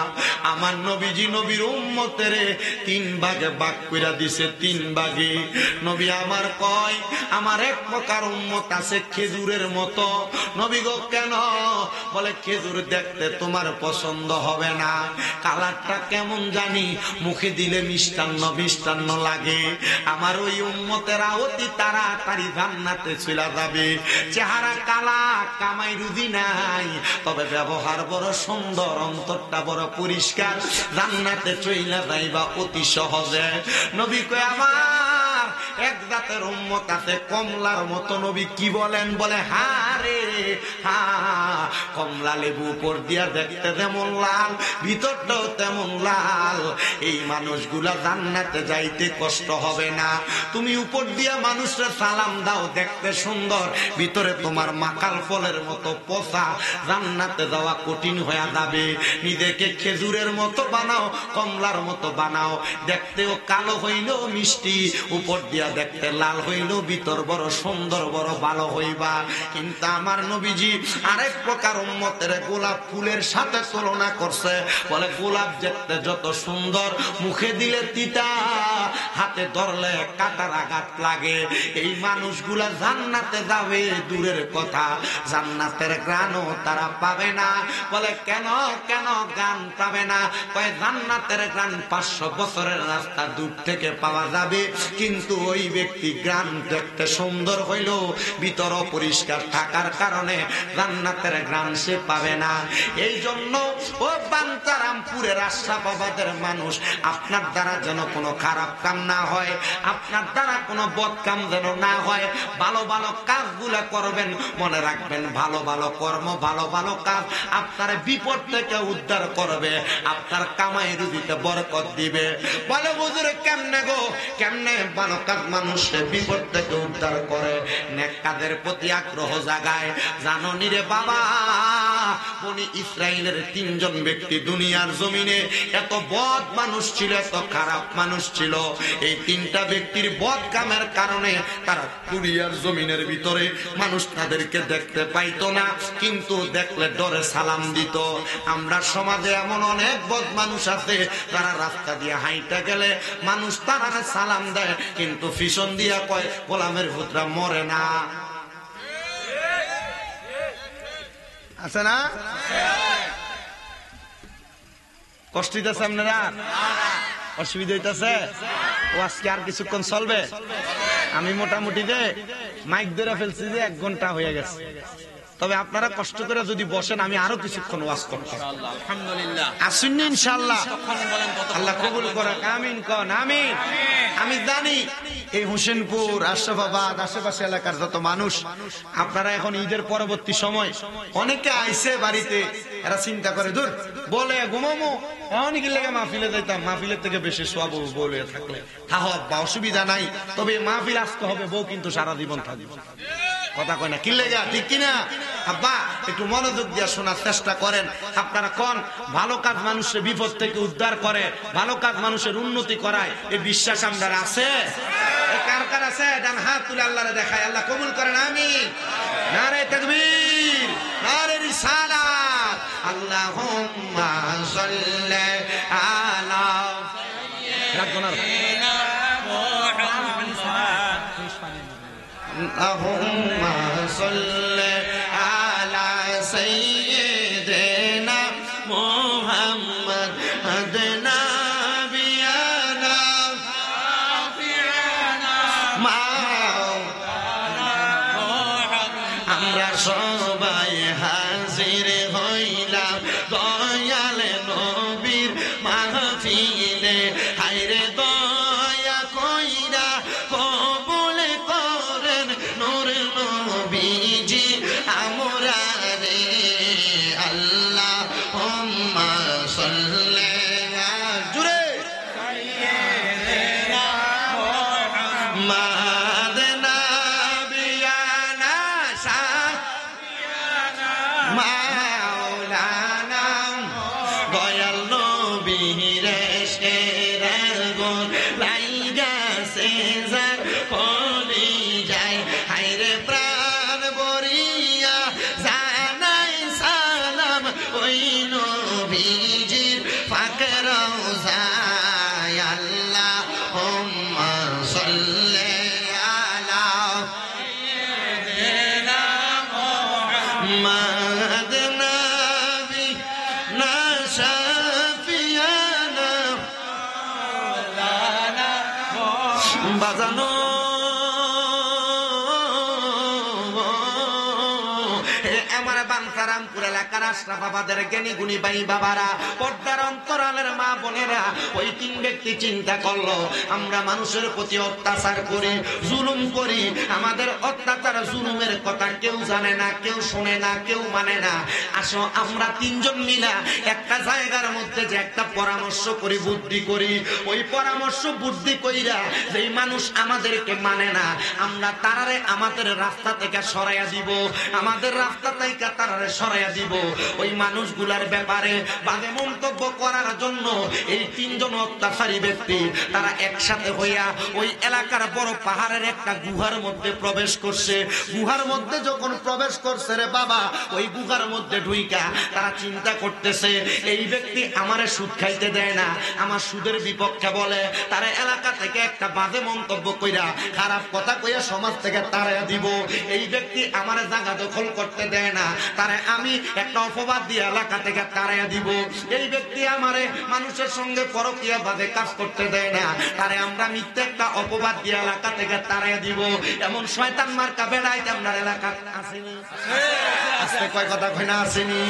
আমার নবীজি নবীর উম্মতের 3 ভাগে ভাগ কইরা দিছে, 3 ভাগে। নবী আমার কয় আমার এক প্রকার উম্মত আছে খেজুরের মতো। নবী গো কেন? বলে খেজুর দেখতে তোমার পছন্দ হবে না, কালারটা কেমন জানি, মুখে দিলে মিষ্টান্ন মিষ্টান্ন লাগে। আমার ওই উম্মতেরা অতি তাড়াতাড়ি জান্নাতে চলে যাবে। চেহারা কালা, কামাই রুজি নাই, তবে ব্যবহার বড় সুন্দর, অন্তরটা বড় পরিষ্কার, জান্নাতে চইলা যাইবা অতি সহজে। নবী কয় আমার এক জাতের উম্মত আছে কমলার মতো। নবী কি বলেন? বলে হা রে হা, কমলা লেবু উপর দিয়া দেখতে যেমন লাল, ভিতরটাও তেমন লাল। এই মানুষগুলা জান্নাতে যাইতে কষ্ট হবে না। তুমি উপর দিয়া মানুষরা সালাম দাও, দেখতে সুন্দর, ভিতরে তোমার মাকাল ফলের মতো পচা, জান্নাতে যাওয়া কঠিন হয়ে যাবে। নিজেকে খেজুরের মতো বানাও, কমলার মতো বানাও, দেখতেও কালো হইলেও মিষ্টি, উপর দিয়া দেখতে লাল হইলেও ভিতর বড় সুন্দর, বড় ভালো হইবা। কিন্তু আমার নবীজি আরেক প্রকার উম্মতের গোলাপ ফুলের সাথে তুলনা করছে। বলে গোলাপ দেখতে যত সুন্দর, মুখে দিলে তিতা, হাতে ধরলে কাটার আঘাত লাগে। এই মানুষগুলা জান্নাতে যাবে দূরের কথা, জান্নাতের গ্রাণও তারা পাবে না। বলে কেন কেন গান পাবে না? কয় জান্নাতের গ্রাণ 500 বছরের রাস্তা দূর থেকে পাওয়া যাবে, কিন্তু ওই ব্যক্তি গ্রাণ দেখতে সুন্দর হইলেও ভিতর পরিষ্কার থাকার কারণে জান্নাতের গ্রাণ সে পাবে না। এই জন্য ও বান্তারামপুরের আশরাফাবাদের মানুষ, আপনার দ্বারা যেন কোনো খারাপ কাম না হয়, আপনার দ্বারা কোনো বদ কাম যেন না হয়, ভালো ভালো কাজগুলা করবেন। মনে রাখবেন ভালো ভালো কর্ম, ভালো ভালো কাজ আপনার বিপদ থেকে উদ্ধার করবে, আপনার কামাই রুজিতে বরকত দিবে। বলে হুজুর কেমনে গো? কেমনে ভালো কাজ মানুষের বিপদ থেকে উদ্ধার করে? নেক কাজের প্রতি আগ্রহ জাগায়। জানো নি রে বাবা, বনি ইসরাইলের 3 জন ব্যক্তি দুনিয়ার জমিনে এত বদ মানুষ ছিল, এত খারাপ মানুষ ছিল। এই 3টা ব্যক্তির বদ কামের কারণে তারা দুনিয়ার জমিনের ভিতরে মানুষ তাদেরকে দেখতে পাইতো না, কিন্তু দেখলে ডরে সালাম দিত। আমরা সমাজে এমন অনেক বদ মানুষ আছে, তারা রাস্তা দিয়ে হাইটা গেলে মানুষ তারা সালাম দেয়, কিন্তু ফিসন দিয়া কয় গোলামের ভূতরা মরে না। আছে না? কষ্ট হইতেছে আপনারা? অসুবিধা হইতেছে? ও আজকে আর কিছুক্ষণ চলবে? আমি মোটামুটি যে মাইক ধরে ফেলছি যে 1 ঘন্টা হয়ে গেছে, তবে আপনারা কষ্ট করে যদি বসেন আমি আরো কিছুক্ষণ ওয়াজ করব। আলহামদুলিল্লাহ, আসুন ইনশাআল্লাহ, আল্লাহ কবুল করুক। আমিন কোন আমিন। আমি জানি এই হোসেনপুর, আশরাফাবাদ, আশেপাশে এলাকার যত মানুষ, আপনারা এখন ঈদের পরবর্তী সময় অনেকে আইছে বাড়িতে, এরা চিন্তা করে দূর বলে ঘুমামো, এমনই কি লেগে মাহফিলে যাইতাম, মাহফিলের থেকে বেশি সওয়াব বলে থাকলে থাকো বা অসুবিধা নাই, তবে মাহফিল আসতে হবে, বউ কিন্তু সারা জীবন থাকবে। কথা কয় না কি লেগা? ঠিক কিনা? আব্বা একটু মনোযোগ দিয়ে শোনার চেষ্টা করেন। আপনারা কোন ভালো কাজ মানুষের বিপদ থেকে উদ্ধার করে, ভালো কাজ মানুষের উন্নতি করায়, এই বিশ্বাস আমরা আছে? কার কার আছে? ডান হাত তুলে আল্লাহরে দেখায়, আল্লাহ কবুল করেন। আমিন। নারে তাকবীর, নারে রিসালাত। আল্লাহুম্মা সাল্লি আলা সাইয়্যিদিনা اللهم صل على سيدنا محمد نبينا আমরা সবাই হাজির হইলাম দয়াল নবীর মাহফিলে। হায়রে দয়া কইরা কবুল করেন নূর নবীজি আমরা রে। আল্লাহুম্মা সাল্লি জুরে সাইয়্যিদিনা মুহাম্মদ নবিয়ানা শাফিয়ানা মাওলানা দয়াল নবীর শেরের গুণ লাইগা সেজার কলি যায়। হায়রে প্রাণ বরিয়া জানাই সালাম ওই নবীজির পাক রওজায়। আল্লাহুম্মা সাল্লি আলা সাইয়্যিদিনা মুহাম্মদ নবিয়ানা শাফিয়ানা মাওলানা বাজানো আমার বানসারামপুর এলাকার আশরাফাবাদের জ্ঞানী গুণী ভাই বাবারা, পর্দার অন্তরালের মা বোনেরা, ওই তিন ব্যক্তি চিন্তা করলো আমরা মানুষের প্রতি অত্যাচার করি, জুলুম করি, আমাদের অত্যাচার জুলুমের কথা কেউ জানে না, কেউ শোনে না, কেউ মানে না। আসো আমরা তিনজন মিলা একটা জায়গার মধ্যে যে একটা পরামর্শ করি, বুদ্ধি করি। ওই পরামর্শ বুদ্ধি কইরা যেই মানুষ আমাদেরকে মানে না, আমরা তারারে আমাদের রাস্তা থেকে সরাইয়া দিব, আমাদের রাস্তা থেকে তারারে সরাইয়া দিব। ওই মানুষগুলার ব্যাপারে বাজে মন্তব্য করার জন্য এই তিনজন অত্যাচারী ব্যক্তি তারা একসাথে হইয়া ওই এলাকার বড় পাহাড়ের একটা গুহার মধ্যে প্রবেশ করছে। গুহার মধ্যে যখন প্রবেশ করছে রে বাবা, ওই গুহার মধ্যে ঢুইকা তারা চিন্তা করতেছে এই ব্যক্তি আমারে সুদ খাইতে দেয় না, আমার সুদের বিপক্ষে বলে, তারা এলাকা থেকে একটা বাজে মন্তব্য কইরা খারাপ কথা কইয়া সমাজ থেকে তাড়াইয়া দিব। এই ব্যক্তি আমারে জায়গা দখল করতে দেয় না, তারে আমি একটা অপবাদ দিয়ে এলাকা থেকে তাড়াইয়া দিব। এই ব্যক্তি আমারে মানুষের সঙ্গে পরকীয়া বাদে কাজ করতে দেয় না, তারে আমরা মিথ্যা একটা অপবাদ দিয়ে এলাকা থেকে তাড়াইয়া দিব। এমন শয়তান মার্কা বেড়াইতে আপনার এলাকা আসেনি? আজকে কয় কথা কয় না আসেনি?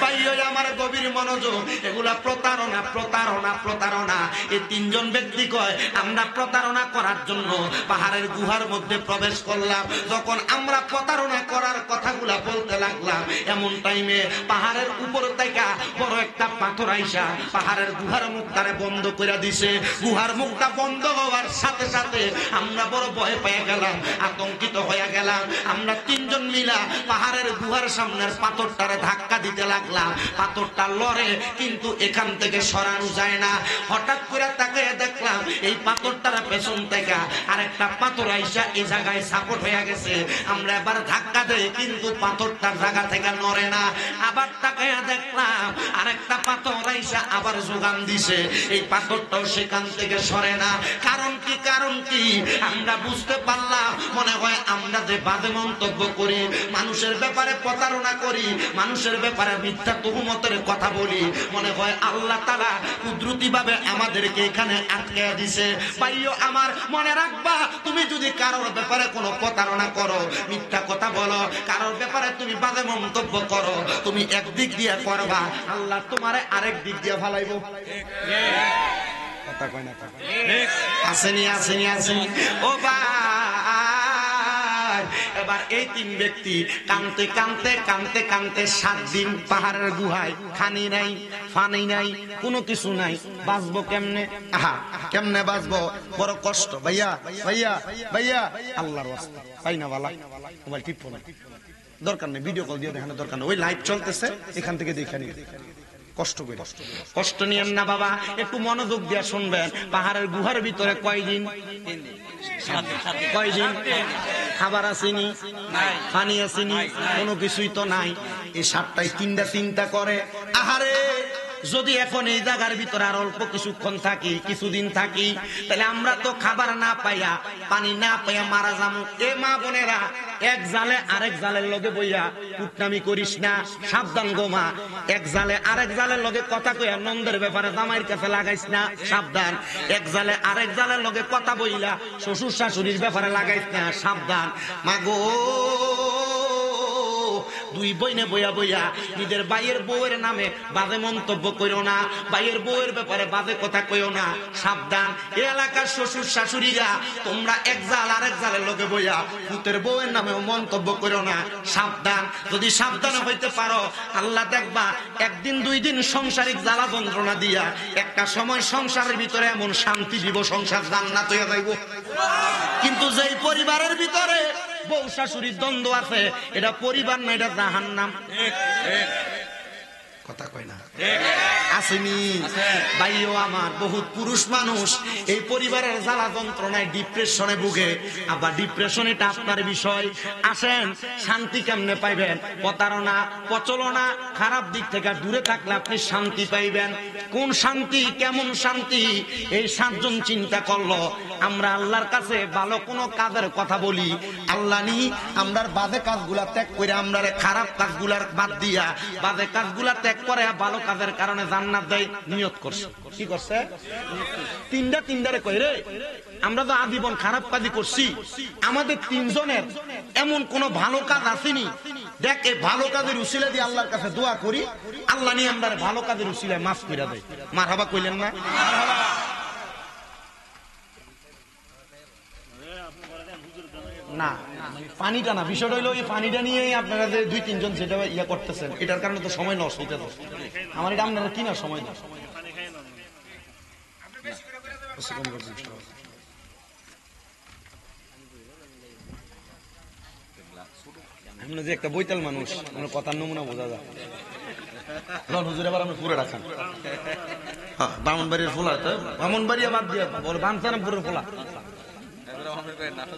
ভাই ওই আমার গভীর মনোযোগ, এগুলা প্রতারণা, প্রতারণা, প্রতারণা। এই তিনজন ব্যক্তি কয় আমরা প্রতারণা করার জন্য পাহাড়ের গুহার মধ্যে প্রবেশ করলাম। যখন আমরা প্রতারণা করার কথাগুলা বলতে লাগলাম, এমন টাইমে পাহাড়ের উপর থেকে বড় একটা পাথর আইসা পাহাড়ের গুহার মুখটারে বন্ধ করে দিছে। গুহার মুখটা বন্ধ হওয়ার সাথে সাথে আমরা বড় ভয় পেয়ে গেলাম, আতঙ্কিত হয়ে গেলাম। আমরা তিনজন মিলা পাহাড়ের গুহার সামনের পাথরটারে ধাক্কা দিতে লাগলাম। পাথরটা লড়ে কিন্তু এখান থেকে সরানো যায় না। হঠাৎ করে তাকে দেখলাম এই পাথরটার পেছন থেকে আরেকটা পাথর আইসা এই জায়গায় সাপোর্ট হয়ে গেছে। আমরা এবার ধাক্কা দেই কিন্তু পাথরটার জায়গা থেকে নড়ে না। আবার তাকে দেখলাম আরেকটা পাথর আইসা আবার যোগান দিছে, এই পাথরটাও সেখান থেকে সরে না। কারণ কি? কারণ কি? আমরা বুঝতে পারলাম মনে হয় আমরা যে বাজে মন্তব্য করি, মানুষের ব্যাপারে প্রতারণা করি, মানুষের ব্যাপারে মিথ্যা তুহমতের কথা বলি, মনে হয় আল্লাহ তাআলা কুদরতি ভাবে আমাদেরকে এখানে আটকে দিছে। ভাইও আমার মনে রাখবা, তুমি যদি কারোর ব্যাপারে কোনো প্রতারণা করো, মিথ্যা কথা বলো, কারোর ব্যাপারে তুমি বাজে মন্তব্য করো, তুমি একদিক দিয়ে করবা, আল্লাহ তোমারে আরেক দিক দিয়ে ফালাইবো। কথা কয় না? আসেনি? আসেনি? আসেনি? ও ভাই, এবার এই তিন ব্যক্তি কানতে কানতে কানতে কানতে 7 দিন পাহাড়ের গুহায়, খানি নাই, পানি নাই, কোনো কিছু নাই, বাঁচবো কেমনে? আহা, কেমনে বাঁচবো? বড় কষ্ট। ভাইয়া, ভাইয়া, ভাইয়া, আল্লাহর ওয়াস্তে তাই না? বালা মোবাইল টিপো না, দরকার নেই, ভিডিও কল দিয়ে দেখানোর দরকার নেই, ওই লাইভ চলতেছে এখান থেকে দেখে নিন। কষ্ট করে কষ্ট নিয়েন না বাবা, একটু মনোযোগ দিয়ে শুনবেন। পাহাড়ের গুহার ভিতরে কয়দিন, কয়দিন খাবার আসেনি, পানি আসেনি, কোনো কিছুই তো নাই। এই 7টায় 3টা চিন্তা করে, আহারে যদি এখন এই জায়গার ভিতরে আর অল্প কিছুক্ষণ থাকি, কিছুদিন থাকি, তাহলে আমরা তো খাবার না পাইয়া, পানি না পাইয়া মারা যাবো। এ মা বোনেরা, এক জালে আরেক জালের লগে বইয়া কুটনামি করিস না, সাবধান গো মা। এক জালে আরেক জালের লগে কথা কইয়া নন্দের ব্যাপারে জামাইয়ের কাছে লাগাইস না, সাবধান। এক জালে আরেক জালের লগে কথা বইলা শ্বশুর শাশুড়ির ব্যাপারে লাগাইস না, সাবধান। মা গো, দুই বইনে বইয়া বইয়া নিজের ভাইয়ের বউয়ের নামে বাজে মন্তব্য কইও না, ভাইয়ের বউয়ের ব্যাপারে বাজে কথা কইও না, সাবধান। এই এলাকার শ্বশুর শাশুড়িরা, তোমরা এক জাল আরেক জালের লগে বইয়া পুতের বউয়ের নামেও মন্তব্য কইও না, সাবধান। যদি সাবধান হইতে পারো, আল্লাহ দেখবা একদিন 2 দিন সংসারিক জ্বালা যন্ত্রণা দিয়া একটা সময় সংসারের ভিতরে এমন শান্তি দিব, সংসার জান্নাত হইয়া যাইব। কিন্তু যেই পরিবারের ভিতরে বউ শাশুড়ির দ্বন্দ্ব আছে, এটা পরিবার না, এটা জাহান্নাম। কথা কয় না আসেনি ভাইও আমার, বহুত পুরুষ মানুষ এই পরিবারের জ্বালা যন্ত্রণায় ডিপ্রেশনে ভুগে। আবার ডিপ্রেশন এটা আপনার বিষয়। আসেন, শান্তি কেমনে পাইবেন? প্রতারণা, প্রচলনা, খারাপ দিক থেকে দূরে থাকলে আপনি শান্তি পাইবেন। কোন শান্তি, কেমন শান্তি? এই 7 জন চিন্তা করলো, আমরা আল্লাহর কাছে ভালো কোন কাজের কথা বলি, আল্লাহ নি আমরা বাজে কাজগুলা ত্যাগ করে, আমরা খারাপ কাজগুলার বাদ দিয়া বাজে কাজগুলা ত্যাগ করে ভালো কাজের কারণে জান্নাত দেয়, নিয়ত করছে। কি করছে? তিনটারে কই রে, আমরা তো আজীবন খারাপ কাজই করছি, আমাদের 3 জনের এমন কোন ভালো কাজ আসেনি। দেখ, এই ভালো কাজের উসিলা দিয়ে আল্লাহর কাছে দোয়া করি, আল্লাহ নিয়ে আমরা ভালো কাজের উসিলায় মাফ করে দেয়। মারহাবা কইলেন না? না, পানিটা না, বিষয়টা হইলো এই পানিটা নিয়ে আপনারা যে 2-3 জন যেটা ইয়া করতেছেন, এটার কারণে তো সময় নষ্ট হইতেছে। আমার এটা আপনারা কি না সময় না, আমরা যে একটা বৈতাল মানুষ, আমরা কথার নমুনা বোঝা যায়। হুজুর এবার আমরা পুরো রাখান, ব্রাহ্মণবাড়ির ফোলা, ব্রাহ্মণবাড়িয়া বাদ দিয়ে বলে বাঞ্ছারামপুরের ফোলা।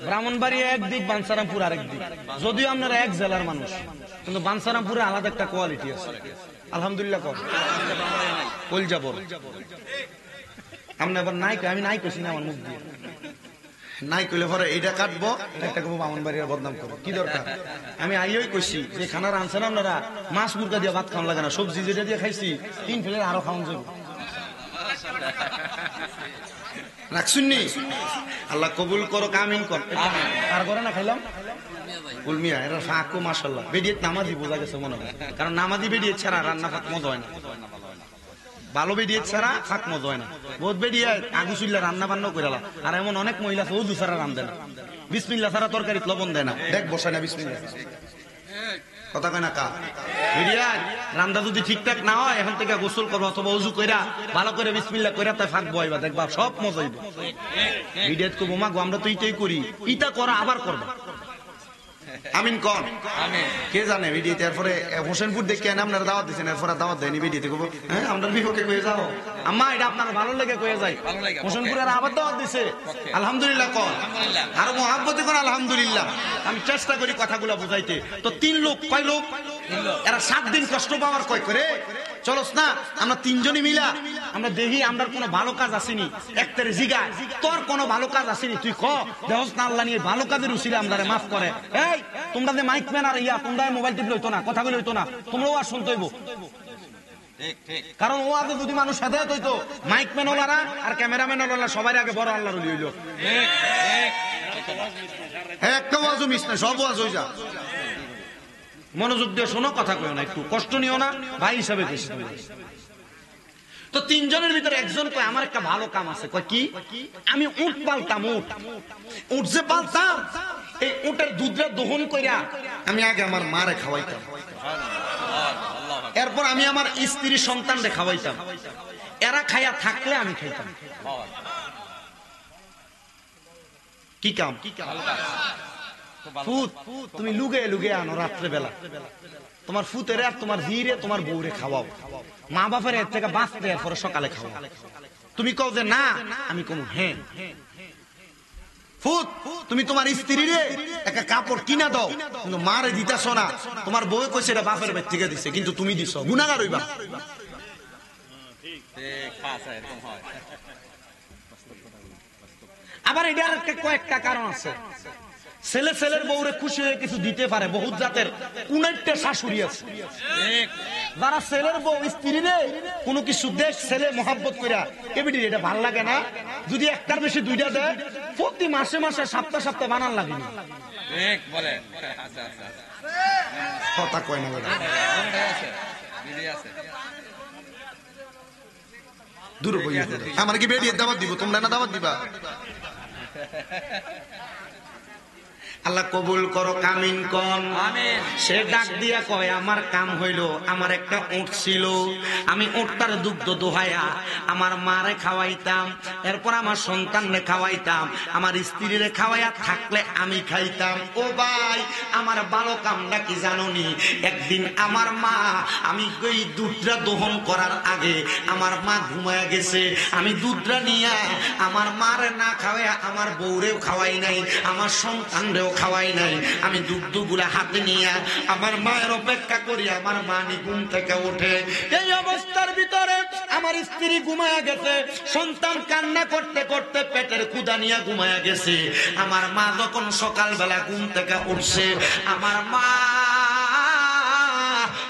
ব্রাহ্মণবাড়িয়া একদিক, বাঞ্ছারামপুর আরেক দিক। যদিও আপনারা এক জেলার মানুষ, কিন্তু বাঞ্ছারামপুরে আলাদা একটা কোয়ালিটি আছে। আলহামদুলিল্লাহ কর কল যাব আমরা এবার নাই, আমি নাই কইছি না, আমার মুখ দিয়ে নাই কইলে পরে এইটা কাটবো, একটা কবো ব্রাহ্মণবাড়িয়ার বদনাম করবো। কি দরকার? আমি আইই কইছি যে খানার আনছেন আপনারা, মাছ মুরগা দিয়ে ভাত খাওয়ান লাগে না, সবজি যেটা দিয়ে খাইছি 3 প্লেট আরো খাওয়ান যাবে। রাখছুননি? আল্লাহ কবুল করো, আমিন কর। আর করে না খাইলাম উলমিয়া, এরা ফাঁকো মাশাআল্লাহ। বেডিয়েত নামাজি বোঝা গেছে মনে হয়, কারণ নামাজি বেডিয়েত ছাড়া রান্না ফাঁক মজা হয় না। ভালো বেডিয়েত ছাড়া ফাঁক মজা হয় না। বহুত বেডিয়ে আগুসুল্লা রান্না বান্না করে, আর এমন অনেক মহিলা আছে ওযু ছাড়া রান্ধে না, বিসমিল্লাহ ছাড়া তরকারি লবণ দেয় না। দেখ বসায় না বিসমিল্লাহ, কথা কয় না কা বেডিয়া। রান্না যদি ঠিকঠাক না হয়, এখন থেকে গোসল করবো অথবা ওযু কইরা ভালো করে বিসমিল্লাহ কইরা তাই ফাঁক বইবা, দেখবা সব মজা হইব। বেডিয়েত কো বোমা গো, আমরা তো ইটাই করি, ইটা করা আবার করবা। আমিন কর। কে জানে ভিডিওতে এরপরে হোসেনপুর দেখে আপনারা দাওয়াত দিচ্ছেন, এরপরে দাওয়াত দেয়নি ভিডিওতে কব হ্যাঁ আমরা বিপক্ষে কয়ে যাও, আম্মা এটা আপনার ভালো লেগে কয়ে যায়। হোসেনপুরের আবার দাওয়াত দিছে, আলহামদুলিল্লাহ কর, আরো মহাব্বতে কর আলহামদুলিল্লাহ। আমি চেষ্টা করি কথাগুলো বুঝাইতে। তো 3 লোক, কয় লোক? এরা 7 দিন কষ্ট পাওয়ার কয় করে চলস না, আমরা 3 জনই মিলা আমরা দেখি আমরা কোনো ভালো কাজ আসেনি। একটারে জিগায় তোর কোনো ভালো কাজ আসেনি, তুই ক দেহস না, আল্লাহ নিয়ে ভালো কাজের উসিলে আমরা মাফ করে। এই তোমরা যে মাইক ম্যান আর ইয়া, তোমরা মোবাইল টিপ লইতো না, কথাগুলো হইতো না, তোমরাও আর শুনতে হইব। কারণ ও আগে যদি মানুষ হেদায়েত হইতো, মাইক ম্যান ওলারা আর ক্যামেরাম্যান ওলারা সবাই আগে বড় আল্লাহর ওলি হইল। একটা ওয়াজও মিস না, সব ওয়াজ হই যা। মনোযোগ দিয়ে শোনো, কথা কইও না, একটু কষ্ট নিও না, ভাই হিসাবে বেশি। তো 3 জনের ভিতরে একজন কয় আমার একটা ভালো কাম আছে। কয় কি? আমি উট পালতাম, উট যে পালতাম, এই উটের দুধটা দহন কইরা আমি আগে আমার মারে খাওয়াইতাম, এরপর আমি আমার স্ত্রী সন্তানরে খাওয়াইতাম, এরা খাইয়া থাকলে আমি খাইতাম। কি কাম? ফুত তুমি লুগে লুগে আনো রাত্রে বেলা, তোমার ফুতেরে আর তোমার ধীরে তোমার বউরে খাওয়াও, মা বাপের এর থেকে বাঁচতে এরপরে সকালে খাওয়াও। তুমি কও যে না, আমি কম হ্যাঁ। ফুত তুমি তোমার স্ত্রীরে একটা কাপড় কিনা দাও, কিন্তু মারে দিতাছ না, তোমার বউ কইছে এটা বাপের বাড়ি থেকে দিছে, কিন্তু তুমি দিছ, গুনাহগার হইবা। আবার এটার কয়েকটা কারণ আছে। ছেলে ছেলের বউরে খুশি হয়ে কিছু দিতে পারে, বহুত জাতের কোনটা শাশুড়ি আছে যারা ছেলের বউ স্ত্রীরে কোনো কিছু দেশ ছেলে মহাব্বত কইরা এবিডি এটা ভাল লাগে না, যদি একটার বেশি দুইটা দেয় প্রতি মাসে মাসে সপ্তাহে সপ্তাহে বানান লাগে না। ঠিক বলে কথা কয় না বেটা, দূর বইয়া আমার কি বেরিয়ে দাওয়াত দিব, তোমরা না দাওয়াত দিবা? আল্লাহ কবুল করো, কামিন কোন। সে ডাক দিয়া কয় আমার কাম হইল, আমার একটা উট ছিল, আমি উটটার দুগ্ধ দোহাইয়া আমার মারে খাওয়াইতাম, এরপর আমার সন্তানরে খাওয়াইতাম, আমার স্ত্রীরে খাওয়াইয়া থাকলে আমি খাইতাম। ও ভাই আমার ভালো কামটা কি জানোনি, একদিন আমার মা, আমি ওই দুধটা দহন করার আগে আমার মা ঘুমায়া গেছে, আমি দুধটা নিয়া আমার মারে না খাওয়াইয়া আমার বউরেও খাওয়াই নাই, আমার সন্তানরেও খাওয়াই নাই, আমি দুধগুলা হাতে নিয়ে আমার মায়ের অপেক্ষা করি, আমার মা ঘুম থেকে ওঠে। এই অবস্থার ভিতরে আমার স্ত্রী ঘুমায়া গেছে, সন্তান কান্না করতে করতে পেটের ক্ষুধা নিয়ে ঘুমায়া গেছে। আমার মা যখন সকালবেলা ঘুম থেকে উঠছে, আমার মা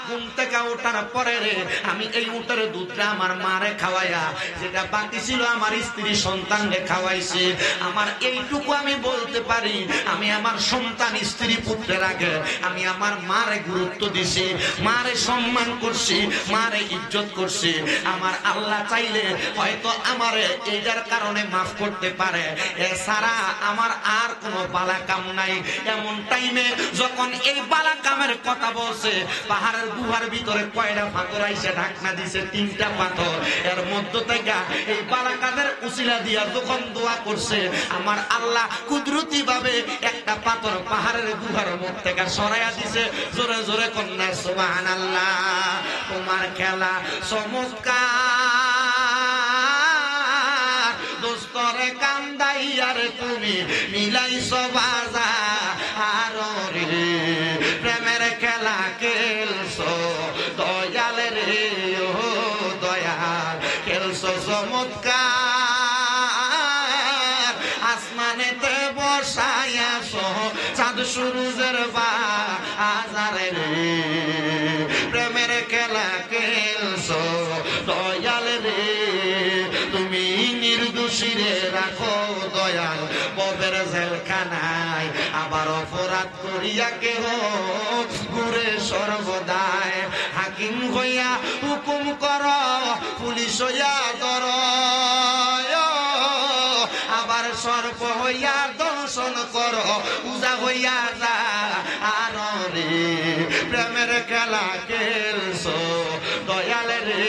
ঘুম থেকে ওঠার পরে রে আমি এই উটের দুধটা আমার মারে খাওয়াইয়া যেটা বাকি ছিল আমার স্ত্রী সন্তানকে খাওয়াইছি। আমার এইটুকু আমি বলতে পারি, আমি আমার সন্তান স্ত্রী পুত্রের আগে আমি আমার মারে গুরুত্ব দিছি, মারে সম্মান করছি, মারে ইজ্জত করছি। আমার আল্লাহ চাইলে হয়তো আমারে এইটার কারণে মাফ করতে পারে, এছাড়া আমার আর কোনো বালা কাম নাই। এমন টাইমে যখন এই বালা কামের কথা বলছে, পাহাড়ের গুহার ভিতরে কয়টা পাথর আইসে ঢাকনা দিছে, 3টা পাথর, এর মধ্য থেকে এই বালাকাদের উসিলা দিয়া যখন দোয়া করছে, আমার আল্লাহ কুদরতি ভাবে একটা পাথর পাহাড়ের গুহার মধ্যে থেকে সরাইয়া দিছে। জোরে জোরে কন্যা সুবহানাল্লাহ। তোমার খেলা চমৎকার, দোস্তরে কান্দাইয়ার তুমি মিলাইছ বাজার রে, প্রেমের খেলা খেলছো দয়াল রে, ও দয়াল খেলছো চমৎকার, আসমানেতে বসাইয়াছ চাঁদ সূরজের বাজারে রে, প্রেমের খেলা খেলছো দয়াল রে, তুমি নির্দোষীরে রাখো দয়াল ববের জেলখানায়, আবার অপরাধ করিয়া কেহ ঘুরে সর্বদায়, হাকিম হইয়া হুকুম কর, পুলিশ হইয়া ধর, আবার সর্প হইয়া দর্শন কর, পূজা হইয়া যা আর রে, প্রেমের খেলা খেলছো দয়াল রে,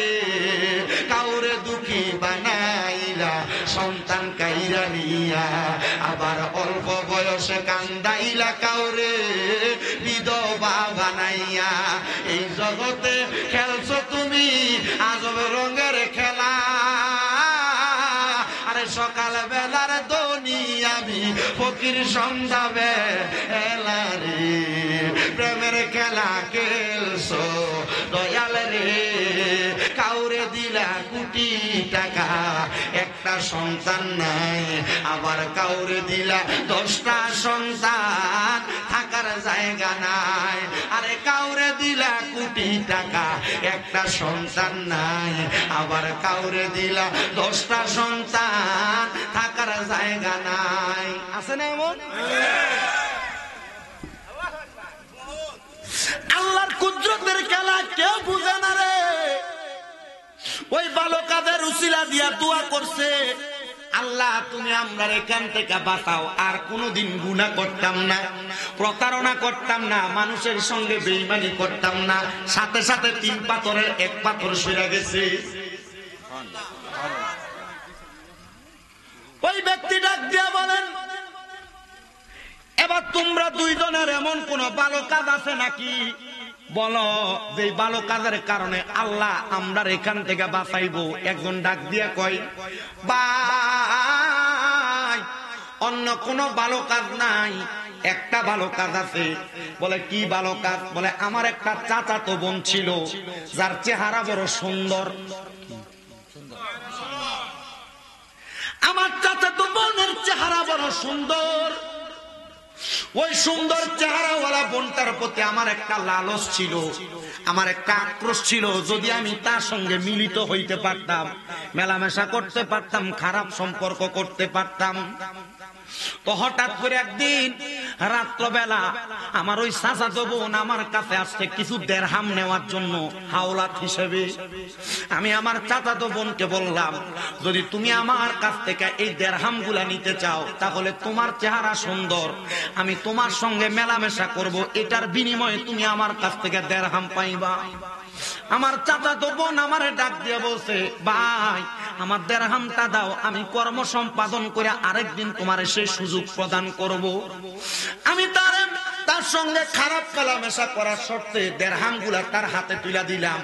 কাউরে দুঃখী বানাইলা সন্তান কাইরা নিয়া, আবার অল্প বয়সে কান্দাইলা কাউরে বিধবা বানাইয়া। এই জগতে খেলছো তুমি আজব রঙের খেলা, আরে সকাল বেলার দনি আমি ফকির সন্ধ্যা বেলা রে, প্রেমের খেলা খেলছো দয়াল রে, কাউরে দিলা কোটি টাকা একটা সন্তান নাই, আবার কাউরে দিলা 10টা সন্তান থাকার জায়গা নাই, আরে কাউরে দিলা কোটি টাকা একটা সন্তান নাই, আবার কাউরে দিলা 10টা সন্তান থাকার জায়গা নাই। আছে না এমন? আল্লাহর কুদরতের খেলা কেউ বুঝে না রে। ওই বালকাদের উসিলা দিয়া দোয়া করছে, আল্লাহ তুমি আমরা এখান থেকে বাঁচাও, আর কোনোদিন গুনাহ করতাম না, প্রতারণা করতাম না, মানুষের সঙ্গে বেঈমানি করতাম না। সাথে সাথে 3 পাথরের 1 পাথর সরে গেছে। ওই ব্যক্তি ডাক দিয়া বলেন, এ এবার তোমরা দুইজনের এমন কোন ভালো কাজ আছে নাকি বলো যে ভালো কাজের কারণে আল্লাহ আমরা এখান থেকে বাঁচাইবো? একজন ডাক দিয়া কয়, ভাই অন্য কোনো ভালো কাজ নাই, একটা ভালো কাজ আছে। বলে কি ভালো কাজ? বলে আমার একটা চাচাতো বোন ছিল যার চেহারা বড় সুন্দর। আমার চাচাতো বোনের চেহারা বড় সুন্দর। ওই সুন্দর চেহারাওয়ালা বোনটার প্রতি আমার একটা লালস ছিল, আমার একটা আক্রোশ ছিল। যদি আমি তার সঙ্গে মিলিত হইতে পারতাম, মেলামেশা করতে পারতাম, খারাপ সম্পর্ক করতে পারতাম। তো হঠাৎ করে একদিন রাত্রবেলা আমার ওই চাচাতো বোন আমার কাছে আসছে কিছু দেরহাম নেওয়ার জন্য হাওলাত হিসেবে। আমি আমার চাচাতো বোনকে বললাম, যদি তুমি আমার কাছ থেকে এই দেরহাম গুলা নিতে চাও তাহলে তোমার চেহারা সুন্দর, আমি তোমার সঙ্গে মেলামেশা করব, এটার বিনিময়ে তুমি আমার কাছ থেকে দেরহাম পাইবা। আমার চাচাতো বোন আমারে ডাক দিয়ে বলছে, ভাই আমার দেরহামটা দাও, আমি কর্ম সম্পাদন করে আরেকদিন তোমার সেই সুযোগ প্রদান করব। আমি তার সঙ্গে খারাপ মেলামেশা করার শর্তে দেরহাম গুলা তার হাতে তুলে দিলাম।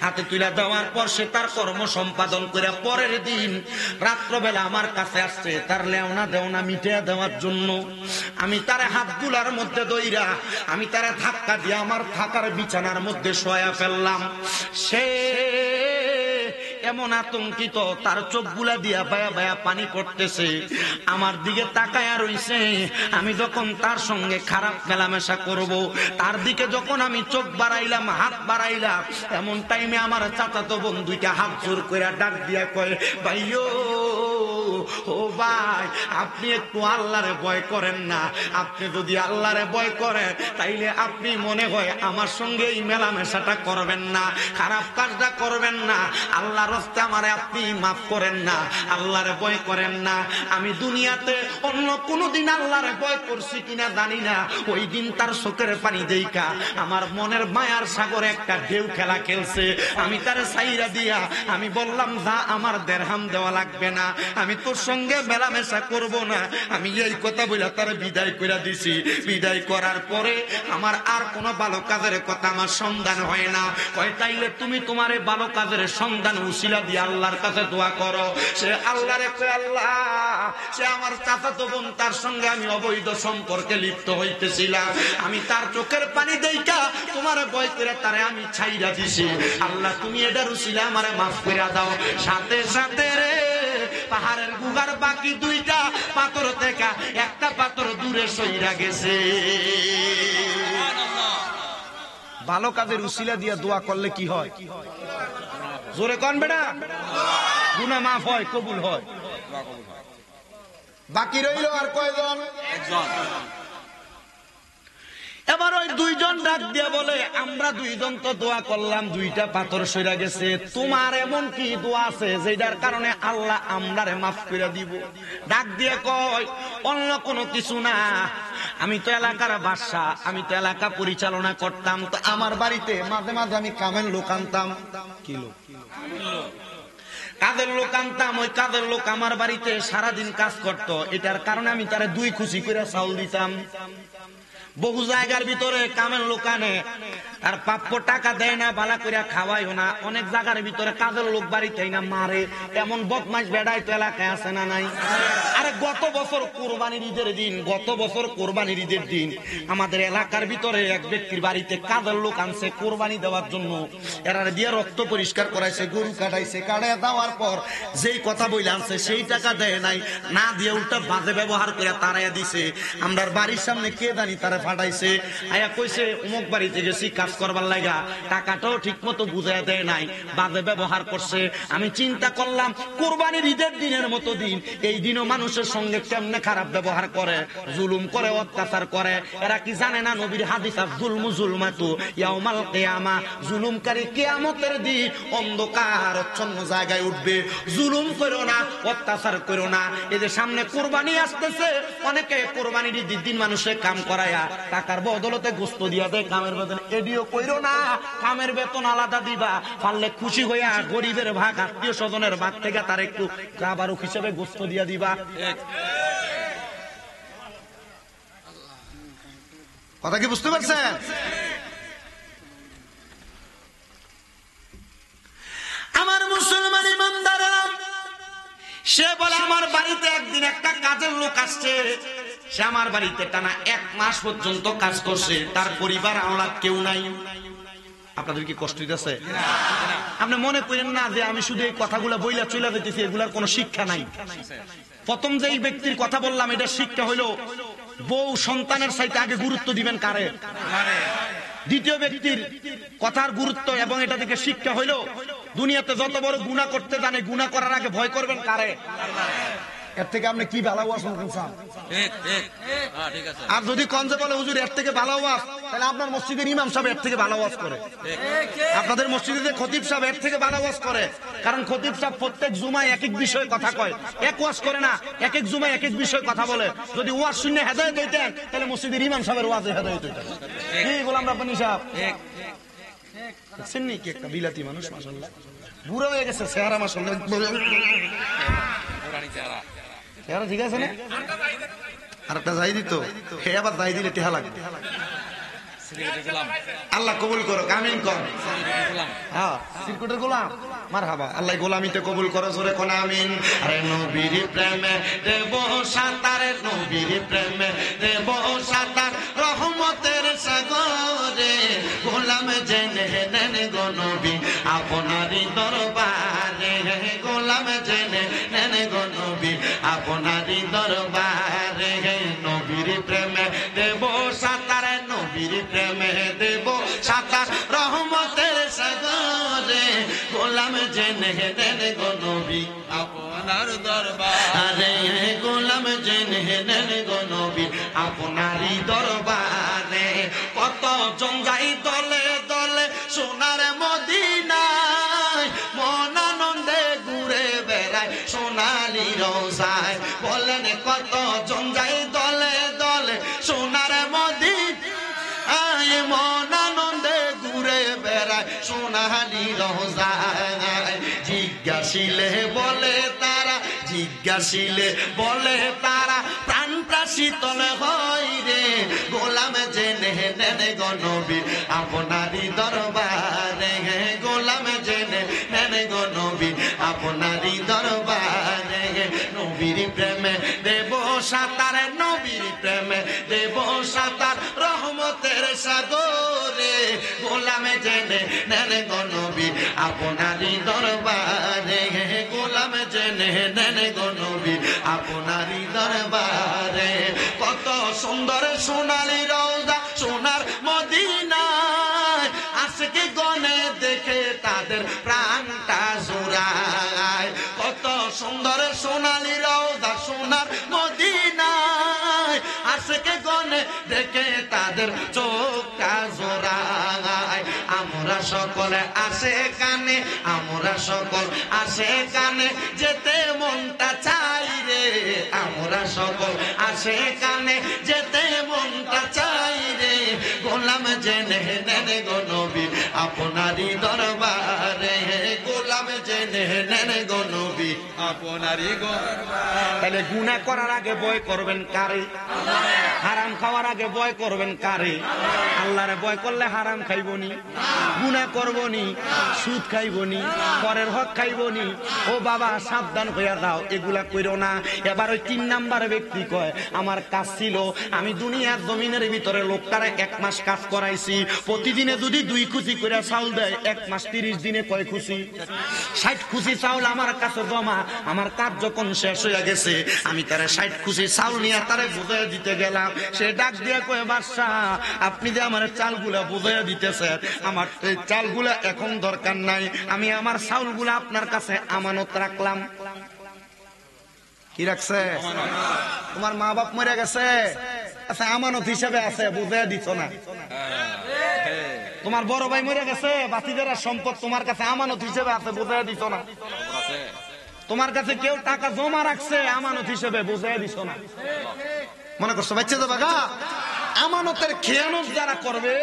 হাতে তুলে দেওয়ার পর সে তার কর্ম সম্পাদন করে পরের দিন রাত্রবেলা আমার কাছে আসছে তার লেওনা দেওনা মিটিয়ে দেওয়ার জন্য। আমি তার হাতগুলার মধ্যে দইরা আমি তার ধাক্কা দিয়ে আমার থাকার বিছানার মধ্যে শোয়া ফেললাম। সে এমন আতঙ্কিত, তার চোখগুলা দিয়া বায়া বায়া পানি পড়তেছে, আমার দিকে তাকায়া রইছে। আমি যখন তার সঙ্গে খারাপ মেলামেশা করব, তার দিকে যখন আমি চোখ বাড়াইলাম, হাত বাড়াইলাম, এমন টাইমে আমার চাচাতো বোন দুইটা হাত জোর করে ডাক দিয়া কয়, ভাইও ও ভাই আপনি একটু আল্লাহরে ভয় করেন না। আপনি যদি আল্লাহরে ভয় করেন তাইলে আপনি মনে হয় আমার সঙ্গে এই মেলামেশাটা করবেন না, খারাপ কাজটা করবেন না। আল্লাহর রাস্তায় আমারে আপনি মাফ করেন না, আল্লাহরে ভয় করেন না। আমি দুনিয়াতে অন্য কোনদিন আল্লাহরে ভয় করছি কিনা জানি না, ওই দিন তার চোখের পানি দেইকা আমার মনের মায়ার সাগরে একটা ঢেউ খেলা খেলছে। আমি তারে সাইরা দিয়া আমি বললাম, যা আমার দেরহাম দেওয়া লাগবে না, আমি তোর সঙ্গে মেলামেশা করব না। আমি এই কথা বলে তার বিদায় করে দিছি। বিদায় করার পরে আমার আর কোনো ভালো কাজের কথা আমার সন্ধান হয় না। কয় তাইলে তুমি তোমার এই ভালো কাজের সন্ধান উসিলা দিয়ে আল্লাহর কাছে দোয়া করো। সে আল্লাহরে কয়, আল্লাহ সে আমার চাচাতো বোন, তার সঙ্গে আমি অবৈধ সম্পর্কে লিপ্ত হইতেছিলাম, আমি তার চোখের পানি দেইকা তোমার ভয় করে তারে আমি ছাইরা দিছি। আল্লাহ তুমি এটার উসিলা আমারে মাফ করে দাও। সাথে সাথে রে পাহাড়ের গুগার বাকি দুইটা পাথর থেকে একটা পাথর দূরে সইরা গেছে। ভালো কাজের উসিলা দিয়া দোয়া করলে কি হয়? জোরে কোন বেটা, গুনাহ মাফ হয়, কবুল হয়। বাকি রইল আর কয়জন? এবার ওই দুইজন ডাক দিয়া বলে, আমরা দুইজন তো দোয়া করলাম, দুইটা পাথর সইরা গেছে, তোমার এমন কি দোয়া আছে যেটার কারণে আল্লাহ আমরারে মাফ করে দিব? ডাক দিয়ে কয়, অন্য কোনো কিছু না, আমি তো এলাকার বাদশা, আমি তো এলাকা পরিচালনা করতাম, তো আমার বাড়িতে মাঝে মাঝে আমি কামের লোক আনতাম। কি লোক? কাজের লোক আনতাম। ওই কাজের লোক আমার বাড়িতে সারাদিন কাজ করত, এটার কারণে আমি তারে 2 খুশি করে চাউল দিতাম। বহু জায়গার ভিতরে কামের লোক আনে, তার প্রাপ্য টাকা দেয় না, বালা করে খাওয়াইও না। অনেক জায়গার ভিতরে কাজের লোক বাড়িতে না মারে, এমন বদমাশ বেড়াই তো এলাকায় আছে না নাই? আরে গত বছর কোরবানির ঈদের দিন আমাদের এলাকার ভিতরে এক ব্যক্তির বাড়িতে কাজের লোক আনছে কোরবানি দেওয়ার জন্য। এরা দিয়ে রক্ত পরিষ্কার করাইছে, গরু কাটাইছে, কাটাইয়া দেওয়ার পর যেই কথা বইলে আনছে সেই টাকা দেয় নাই, না দিয়ে উল্টা বাজে ব্যবহার করে তারাইয়া দিছে। আমরা বাড়ির সামনে কে জানি তারা ফাটাইছে, আয়া কইছে অমুক বাড়িতে গেছি কাজ করবার লাগা, টাকাটাও ঠিক মতো বুঝাইয়া দেয় নাই, বাজে ব্যবহার করছে। আমি চিন্তা করলাম, কোরবানির ঈদের দিনের মতো দিন, এই দিনও মানুষের সঙ্গে কেমনে খারাপ ব্যবহার করে, জুলুম করে, অত্যাচার করে। এরা কি জানে না নবীর হাদিস, জুলমু জুলমাতু ইয়াউমাল কিয়ামা, জুলুমকারী কিয়ামতের দিন অন্ধকারচ্ছন্ন জায়গায় উঠবে। জুলুম করো না, অত্যাচার করো না। এই যে সামনে কোরবানি আসতেছে, অনেকে কোরবানির ঈদের দিন মানুষের কাম করায়া টাকার বদলতে গোস্ত দিয়া দেয়, কামের বেতন এডিও কইরো না, কামের বেতন আলাদা দিবা। পারলে খুশি হইয়া গরিবের ভাগ, আত্মীয় স্বজনের ভাগ থেকে তার একটু কাবারুক হিসেবে গোস্ত দিয়া দিবা। কথা কি বুঝতে পারছেন? আমার মুসলমান ইমানদারেরা, সে বলে আমার বাড়িতে একদিন একটা কাজের লোক আসছে, সে আমার বাড়িতে টানা 1 মাস পর্যন্ত কাজ করছে, তার পরিবার আওলাদ কেউ নাই। আপনাদের কি কষ্ট হইতেছে? আপনি মনে করেন না যে আমি শুধু এই কথাগুলো বইলা চলে যেতেছি, এগুলার কোনো শিক্ষা নাই। প্রথম যে এই ব্যক্তির কথা বললাম, এটা শিক্ষা হইলো বউ সন্তানের চাইতে আগে গুরুত্ব দিবেন কারে? দ্বিতীয় ব্যক্তির কথার গুরুত্ব এবং এটা থেকে শিক্ষা হইলো দুনিয়াতে যত বড় গুনাহ করতে জানে, গুনাহ করার আগে ভয় করবেন কারে? এর থেকে আপনি কি ভালো ওয়াজ শুনছেন? আর যদি কনজে বলে হুজুর এর থেকে ভালো ওয়াজ, তাহলে আপনার মসজিদের ইমাম সাহেব এর থেকে ভালো ওয়াজ করে, আপনাদের মসজিদে খতিব সাহেব এর থেকে ভালো ওয়াজ করে। কারণ খতিব সাহেব প্রত্যেক জুমায় এক এক বিষয়ে কথা কয়, এক ওয়াজ করে না, এক এক জুমায় এক এক বিষয়ে কথা বলে। যদি ওয়াজ শুনে হেদায়েত হইতেন, তাহলে মসজিদের ইমাম সাহেবের ওয়াজে হেদায়েত হইতেন। কি গোলাম রাব্বানী সাহেব দেখছেন নি কি একটা বিলাতি মানুষ, মাশাআল্লাহ বুড়ো হয়ে গেছে, চেহারা মাশাআল্লাহ চেহারা ঠিক আছে না? আর একটা যাই দিত, হে আবার যাই দিলে টেহা লাগবে। আল্লাহ কবুল করো, আমিন কর। হ্যাঁ সিরকুটের গোলাম, মারহাবা, আল্লাহ গোলামিতে কবুল করো, জোরে কোন আমিন। আরে নবীর প্রেমে দেব সাঁতার, নবীর প্রেমে দেব সাঁতার, রহমতের সাগরে গোলাম জেনে নেন গো নবী আপনারই দরবারে, গোলাম জেনে নেন গো নবী আপনারই দরবারে। নবীর প্রেমে দেব সাঁতার, নবীর প্রেমে দেব সাঁতার, রহমতের সাগরে গোলাম জেনে নেন গো নবী আপনার দরবারে, গোলাম জেনে নেন গো নবী আপনারই দরবারে। কত জঞ্জাই দলে দলে সোনার মদিনায়, মন আনন্দে ঘুরে বেড়ায় সোনালি রোজায়। বলেন কত জঞ্জাই দলে দলে সোনার মদিনায়, মন আনন্দে ঘুরে বেড়ায় সোনালি রোজায়। জিজ্ঞাসিলে বলে তারা, জিজ্ঞাসিলে বলে তারা, প্রাণটা শীতল হয় রে গোলাম জেনে নেন গো নবী আপনারই দরবারে, গোলাম জেনে নেন গো নবী আপনারই দরবারে। নবীর প্রেমে দেব সাঁতার, নবীর প্রেমে দেব সাঁতার, রহমতের সাগরে গোলাম জেনে নেন গো নবী আপনারই দরবারে, গোলাম জেনে নেন গো নবী আপনারই দরবারে। কত সুন্দর সোনালি রওজা সোনার মদিনায়, আজকে গনে দেখে তাদের প্রাণটা জোড়ায়। কত সুন্দর সোনালি রওজা সোনার মদিনায়, আজকে গনে দেখে তাদের চোখটা জোড়ায়। আমরা সকলে আসে কানে, আমরা সকল আসে কানে, যেতে মনটা চাই রে, আমরা সকল আসে কানে, যেতে মনটা চাই রে গোলাম জেনে নেন গো নবী আপনারই দরবারে, গোলাম জেনে নেন গো নবী আপনারই দরবারে। তাহলে গুনাহ করার আগে ভয় করবেন কারে? হারাম খাওয়ার আগে ভয় করবেন কারে? আল্লাহরে ভয় করলে হারাম খাইবনি, গুনাহ করবনি, সুদ খাইবনি, পরের হক খাইবনি। ও বাবা সাবধান হইয়া যাও, এগুলা কইরো না। এবার ওই 3 নাম্বার ব্যক্তি কয় আমার কাজ ছিল, আমি দুনিয়ার জমিনের ভিতরে লোকটারে 1 মাস কাজ করাইছি, প্রতিদিনে যদি 2 খুশি করে চাউল দেয়, 1 মাস 30 দিনে কয় খুশি? 60 খুশি চাউল আমার কাছে জমা। আমার কাজ যখন শেষ হয়ে গেছে, আমি তারে 60 খুশি চাউল নিয়ে তারে বুঝাই দিতে গেলাম। সে ডাক দিয়ে কয় বাদশা আপনি যে আমার চালগুলা বুঝাইয়া দিতেছেন, আমার এই চালগুলা এখন দরকার নাই, আমি আমার চাউলগুলা আপনার কাছে আমানত রাখলাম। কি রাখছে? তোমার মা বাপ মরে গেছে, আচ্ছা আমানত হিসাবে আছে, বুঝাইয়া দিচ্ছ না। তোমার বড় ভাই মরে গেছে, বাতিদার সম্পদ তোমার কাছে আমানত হিসেবে আছে, বুঝাইয়া দিচ্ছ না। তোমার কাছে কেউ টাকা জমা রাখছে আমানত হিসেবে, বুঝাইয়া দিচ্ছ না। মনে করছো বাচ্চা যাবা গা? আমানতের খেয়ানত যারা করবে,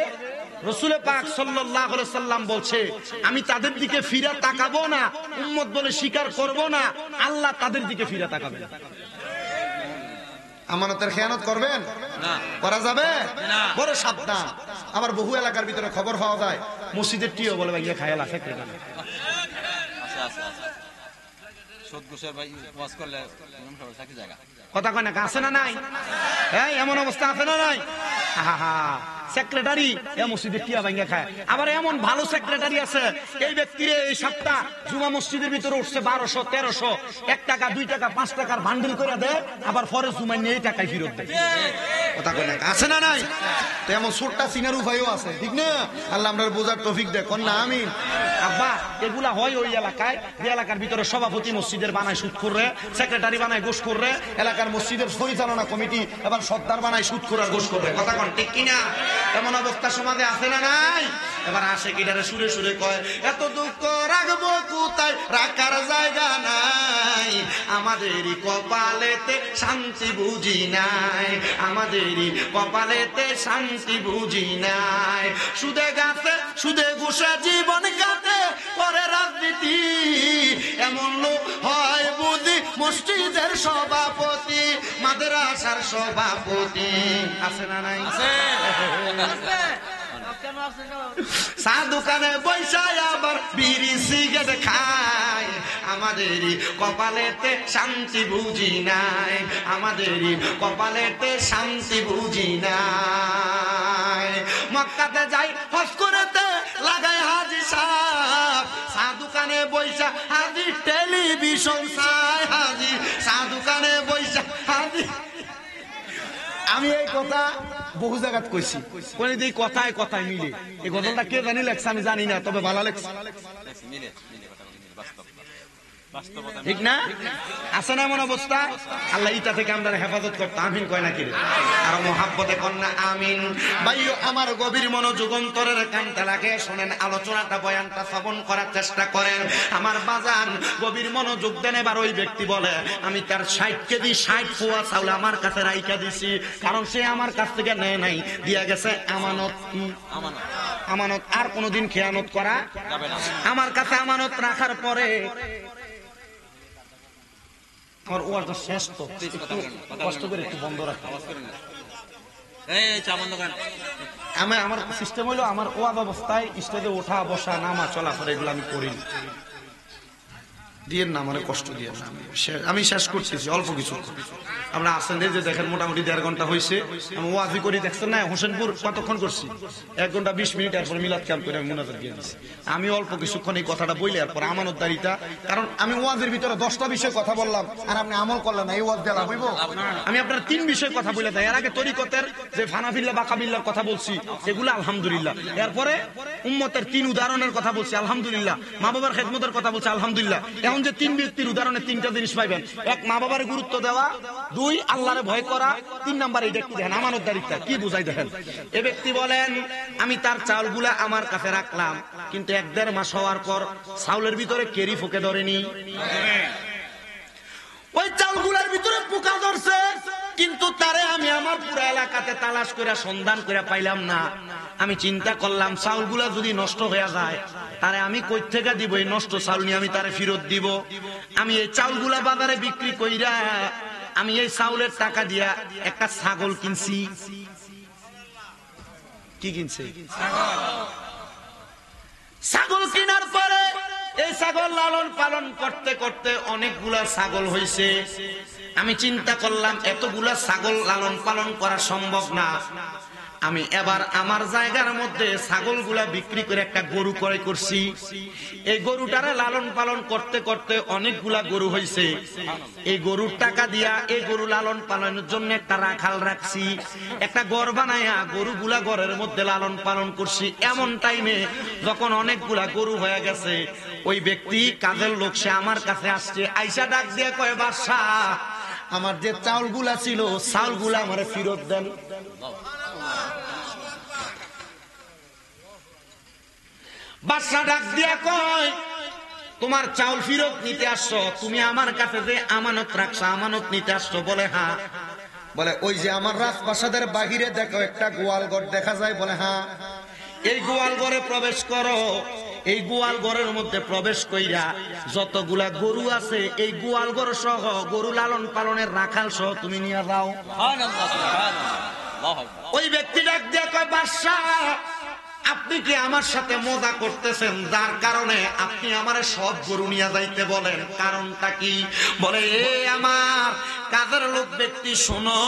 রাসূল পাক সাল্লাল্লাহু আলাইহি সাল্লাম বলছে আমি তাদের দিকে ফিরে তাকাবো না, উম্মত বলে স্বীকার করব না, আল্লাহ তাদের দিকে ফিরে তাকাবে। আমানতের খেয়ানত করবেন না করা যাবে না। বড় সাবধান। আবার বহু এলাকার ভিতরে খবর পাওয়া যায় মসজিদের টিও বলে ভাই খায়াল আছে আচ্ছা আচ্ছা আচ্ছা সদগুসের ভাই ওয়াজ করলে ইমাম সাহেব চাকরি জায়গা কথা কয় না আছে না নাই? এই এমন অবস্থা আছে না নাই? সেক্রেটারি মসজিদের টিয়া ভাঙ্গা খায়। আবার এমন ভালো সেক্রেটারি আছে এই ব্যক্তির এই সপ্তাহ জুমা মসজিদের ভিতরে উঠছে 1200 1300 1 টাকা 2 টাকা 5 টাকার বান্ডিল করে দেয়, আবার পরে জুমায় নিয়ে টাকায় ফেরত দেয়। কথা কয় না আছে না নাই? তো এমন ছোট্টা সিনার উপায়ও আছে, ঠিক না? আল্লাহ আমরা বোঝার তৌফিক দেয়, কন্যা আমিন। আব্বা এগুলা হয় ওই এলাকায়, যে এলাকার ভিতরে সভাপতি মসজিদের বানায় সুদ করে, সেক্রেটারি বানায় ঘুষ করে, এলাকার মসজিদের পরিচালনা কমিটি এবার সর্দার বানায় সুদ করে ঘুষ করে। কথা কন ঠিক কিনা? এমন অবস্থা সমাজে আছে না নাই? এবার আসে কিটারে সুরে সুরে কয় এত দুঃখ রাখবো কোথায়, রাখার জায়গা নাই, আমাদেরই কপালেতে শান্তি বুঝি নাই, আমাদেরই কপালেতে শান্তি বুঝি নাই, সুদে গাছে সুদে ঘুষে জীবন কাটে পরে রাজনীতি, এমন লোক হয় বুঝি মসজিদের সভাপতি, মাদ্রাসার সভাপতি। আছে না নাই? চা দোকানে বৈশায় আবার বিড়ি সিগারেট খায়, আমাদেরই কপালেতে শান্তি বুঝি নাই, আমাদেরই কপালেতে শান্তি বুঝি নাই। মক্কাতে যাই হজ করেতে লাগায় হাজি সাহেব, চা দোকানে বৈশা হাজি টেলিভিশন চায়, হাজি চা দোকানে বৈশা হাজি। আমি এই কথা বহু জায়গাত কইছি, কোনদিন কথায় কথায় মিলে। এই ঘটনাটা কে জানি লেখছে আমি জানি না, তবে ভালো লেখছে, মিলে মিলে কথা মিলে বাস্তব বাস্তবতা ঠিক না? আছে না এমন অবস্থা? আল্লাহ ইটা থেকে আমরা হেফাজত করতে আমিন কয় নাকি? আর মহাব্বতে কন্যা আমিন। ভাইও আমার গভীর মনোযোগ অন্তরের কানটা লাগে শোনেন, আলোচনাটা বয়ানটা শ্রবণ করার চেষ্টা করেন। আমার বাজান গভীর মনোযোগ দেন। এবার ওই ব্যক্তি বলে আমি তার 60 কেজি 60 পোয়া চাউল আমার কাছে রাইখা দিছি, কারণ সে আমার কাছ থেকে নেয় নাই, দিয়া গেছে আমানত। কি আমানত? আমানত। আর কোনোদিন খেয়ানত করা যাবে না। আমার কাছে আমানত রাখার পরে আমার ওয়াজটা শেষ তো, একটু কষ্ট করে একটু বন্ধ রাখা। আওয়াজ করেন না। এই চা বন্ধ করেন। আমার সিস্টেম হইলো আমার ওয়াজ অবস্থায় স্টেজে ওঠা বসা নামা চলাফেরা এগুলো আমি করি দিয়ে না, মানে কষ্ট দিয়ে না। আমি শেষ করতেছি অল্প কিছু। আমরা আসেন যে দেখেন মোটামুটি 1.5 ঘন্টা হয়েছে আমি ওয়াজি করি, দেখছেন না? হোসেনপুর কতক্ষণ করছি? 1 ঘন্টা 20 মিনিট। এরপর মিলাদ ক্যাম্প করে আমি মুনাজাত দিয়ে দিচ্ছি। আমি অল্প কিছুক্ষণ এই কথাটা বইলে এরপর আমানতদারিতা, কারণ আমি ওয়াজের ভিতরে 10টা বিষয় কথা বললাম আর আপনি আমল করলেন না, এই ওয়াজ দেওয়া হইব? আমি আপনার 3 বিষয় কথা বলে দেয়। এর আগে তরিকতের যে ফানাফিল্লা বাকাবিল্লার কথা বলছি এগুলো আলহামদুলিল্লাহ, এরপরে উম্মতের 3 উদাহরণের কথা বলছি আলহামদুলিল্লাহ, মা বাবার খেদমতের কথা বলছি আলহামদুলিল্লাহ। এখন যে 3 ব্যক্তির উদাহরণে 3টা জিনিস পাইবেন, 1 মা বাবার গুরুত্ব দেওয়া, 2 আল্লাহরে ভয় করা, 3 নাম্বার এই ব্যক্তি দেখেন আমানতদারিতা কি বুঝাই দেখেন। এই ব্যক্তি বলেন আমি তার চাউলগুলা আমার কাছে রাখলাম, কিন্তু 1-1.5 মাস হওয়ার পর চাউলের ভিতরে কেরি ফোকে ধরেনি, ওই চাউলগুলার ভিতরে পোকা ধরছে, কিন্তু তারে আমি আমার পুরো এলাকাতে তালাশ করে সন্ধান করে পাইলাম না। আমি চিন্তা করলাম চাউলগুলা যদি নষ্ট হয়ে যায় তারে আমি কই থেকে দিব? এই নষ্ট চাউল নিয়ে আমি তারে ফেরত দিব। আমি এই চাউলগুলা বাজারে বিক্রি কইরা আমি এই চাউলের টাকা দিয়া একটা ছাগল কিনছি। কি কিনছে? ছাগল কেনার পরে এই ছাগল লালন পালন করতে করতে অনেকগুলা ছাগল হয়েছে। আমি চিন্তা করলাম এতগুলা ছাগল লালন পালন করা সম্ভব না। আমি এবার আমার জায়গার মধ্যে ছাগলগুলা বিক্রি করে একটা গরু ক্রয় করছি। এই গরুটারে লালন পালন করতে করতে অনেকগুলা গরু হয়েছে। এই গরুর টাকা দিয়া এই গরু লালন পালনের জন্য একটা রাখাল রাখছি, একটা ঘর বানায়া গরুগুলা ঘরের মধ্যে লালন পালন করছি। এমন টাইমে যখন অনেকগুলা গরু হয়ে গেছে, ওই ব্যক্তি কাজের লোক সে আমার কাছে আসছে, আইসা ডাক দিয়ে কয় বাদশা আমার যে চাউলগুলা ছিল চাউলগুলা আমার ফেরত দেন। বাদশা ডাক দিয়া কয় তোমার চাউল ফেরত নিতে আসছো, তুমি আমার কাছে যে আমানত রাখছো আমানত নিতে আসছো? বলে হ্যাঁ। বলে ওই যে আমার রাজপ্রাসাদের বাহিরে দেখো একটা গোয়াল ঘর দেখা যায়? বলে হ্যাঁ। এই গোয়াল ঘরে প্রবেশ করো, এই গোয়াল ঘরের মধ্যে প্রবেশ কইরা যতগুলা গরু আছে এই গোয়াল ঘর সহ গরু লালন পালনের রাখাল সহ তুমি নিয়ে যাও। সুবহানাল্লাহ, সুবহানাল্লাহ, আল্লাহু আকবার। ওই ব্যক্তি ডাক দিয়ে কয়, বাদশা আপনি কি আমার সাথে মজা করতেছেন, যার কারণে আপনি আমারে সব গরু নিয়ে যাইতে বলেন? কারণটা কি? বলে, এ আমার কাজের লোক ব্যক্তি, শোনো,